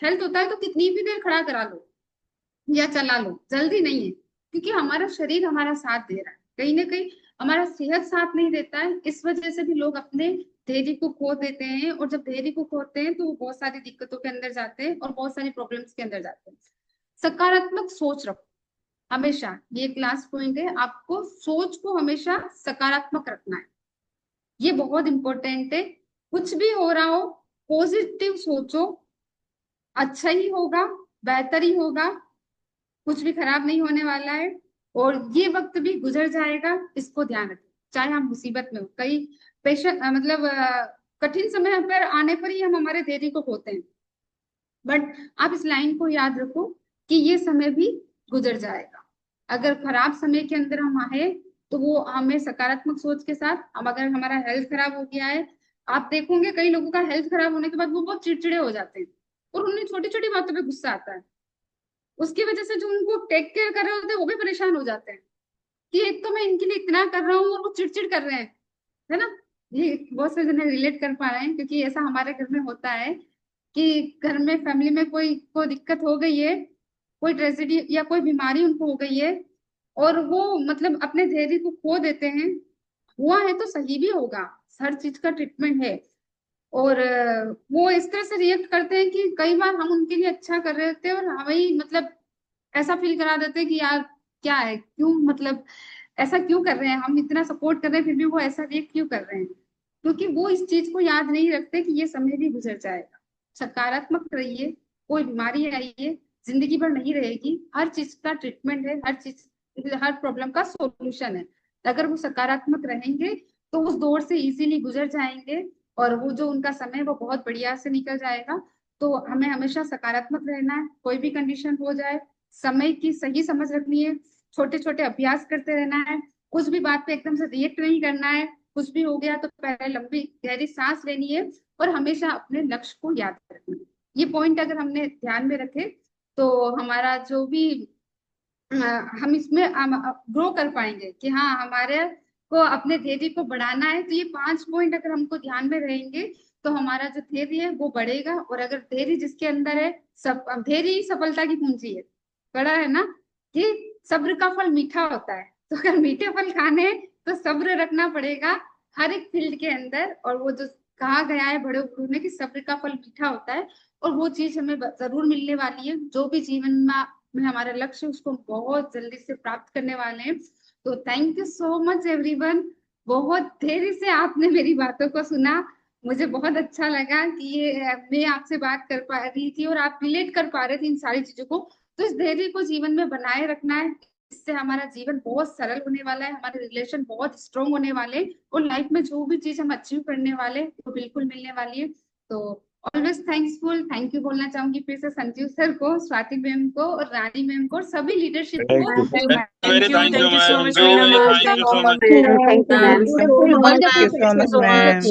हेल्थ होता है तो कितनी भी देर खड़ा करा लो या चला लो, जल्दी नहीं है, क्योंकि हमारा शरीर हमारा साथ दे रहा है। कहीं ना कहीं हमारा सेहत साथ नहीं देता है, इस वजह से भी लोग अपने धैर्य को खो देते हैं, और जब धैर्य को खोते हैं तो वो बहुत सारी दिक्कतों के अंदर जाते हैं और बहुत सारी प्रॉब्लम्स के अंदर जाते हैं। सकारात्मक सोच रखो हमेशा, ये क्लास पॉइंट है, आपको सोच को हमेशा सकारात्मक रखना है, ये बहुत इंपॉर्टेंट है। कुछ भी हो रहा हो, पॉजिटिव सोचो, अच्छा ही होगा, बेहतर ही होगा, कुछ भी खराब नहीं होने वाला है, और ये वक्त भी गुजर जाएगा, इसको ध्यान रखें। चाहे हम मुसीबत में हो, कई पेशेंट मतलब कठिन समय पर आने पर ही हम हमारे धैर्य को खोते हैं, बट आप इस लाइन को याद रखो कि ये समय भी गुजर जाएगा। अगर खराब समय के अंदर हम आए तो वो हमें सकारात्मक सोच के साथ, हम अगर हमारा हेल्थ खराब हो गया है, आप देखोगे कई लोगों का हेल्थ खराब होने के बाद वो बहुत चिड़चिड़े हो जाते हैं, और उन्हें छोटी छोटी बातों पे गुस्सा आता है, उसकी वजह से जो उनको टेक केयर कर रहे होते हैं वो भी परेशान हो जाते हैं, कि एक तो मैं इनके लिए इतना कर रहा हूँ और वो चिड़चिड़ कर रहे हैं, है ना। ये बहुत से जने रिलेट कर पा रहे हैं, क्योंकि ऐसा हमारे घर में होता है कि घर में फैमिली में कोई दिक्कत हो गई है, कोई ट्रेजेडी या कोई बीमारी उनको हो गई है, और वो मतलब अपने धैर्य को खो देते हैं। हुआ है तो सही भी होगा, हर चीज का ट्रीटमेंट है, और वो इस तरह से रिएक्ट करते हैं कि कई बार हम उनके लिए अच्छा कर रहे होते हैं और हमें ही मतलब ऐसा फील करा देते हैं कि यार क्या है, क्यों मतलब ऐसा क्यों कर रहे हैं, हम इतना सपोर्ट कर रहे हैं फिर भी वो ऐसा रिएक्ट क्यों कर रहे हैं, क्योंकि वो इस चीज को याद नहीं रखते कि ये समय भी गुजर जाएगा। सकारात्मक रहिए, कोई बीमारी आई है जिंदगी भर नहीं रहेगी, हर चीज का ट्रीटमेंट है, हर प्रॉब्लम का सॉल्यूशन है। अगर वो सकारात्मक रहेंगे तो उस दौर से इजीली गुजर जाएंगे, और वो जो उनका समय है वो बहुत बढ़िया से निकल जाएगा। तो हमें हमेशा सकारात्मक रहना है, कोई भी कंडीशन हो जाए, समय की सही समझ रखनी है, छोटे छोटे अभ्यास करते रहना है, कुछ भी बात पे एकदम से रिएक्ट नहीं करना है, कुछ भी हो गया तो पहले लंबी गहरी सांस लेनी है, और हमेशा अपने लक्ष्य को याद रखना है। ये पॉइंट अगर हमने ध्यान में रखे तो हमारा जो भी अ, हम इसमें ग्रो कर पाएंगे कि हाँ हमारे को अपने धैर्य को बढ़ाना है। तो ये 5 पॉइंट अगर हमको ध्यान में रहेंगे तो हमारा जो धैर्य है वो बढ़ेगा, और अगर धैर्य जिसके अंदर है, सब धैर्य ही सफलता की कुंजी है, बड़ा है ना, कि सब्र का फल मीठा होता है। तो अगर मीठे फल खाने हैं, तो सब्र रखना पड़ेगा हर एक फील्ड के अंदर, और वो जो कहा गया है बड़े गुरु ने कि सब्र का फल मीठा होता है, और वो चीज हमें जरूर मिलने वाली है, जो भी जीवन में हमारा लक्ष्य उसको बहुत जल्दी से प्राप्त करने वाले हैं। तो thank you so much everyone, बहुत धैर्य से आपने मेरी बातों को सुना, मुझे बहुत अच्छा लगा कि ये मैं आपसे बात कर पा रही थी और आप रिलेट कर पा रहे थे इन सारी चीजों को। तो इस धैर्य को जीवन में बनाए रखना है, इससे हमारा जीवन बहुत सरल होने वाला है, हमारे रिलेशन बहुत स्ट्रोंग होने वाले, और लाइफ में जो भी चीज हम अचीव करने वाले वो बिल्कुल मिलने वाली है। तो ऑलवेज थैंक्सफुल, थैंक यू बोलना चाहूंगी फिर से संजीव सर को, स्वाति मैम को, और रानी मैम को, और सभी लीडरशिप थैंक को। You thank you so much ma'am, Meena ma'am. Thank you so much. Thank you, ma'am. Thank you so much, Thank you so much, ma'am. ma'am.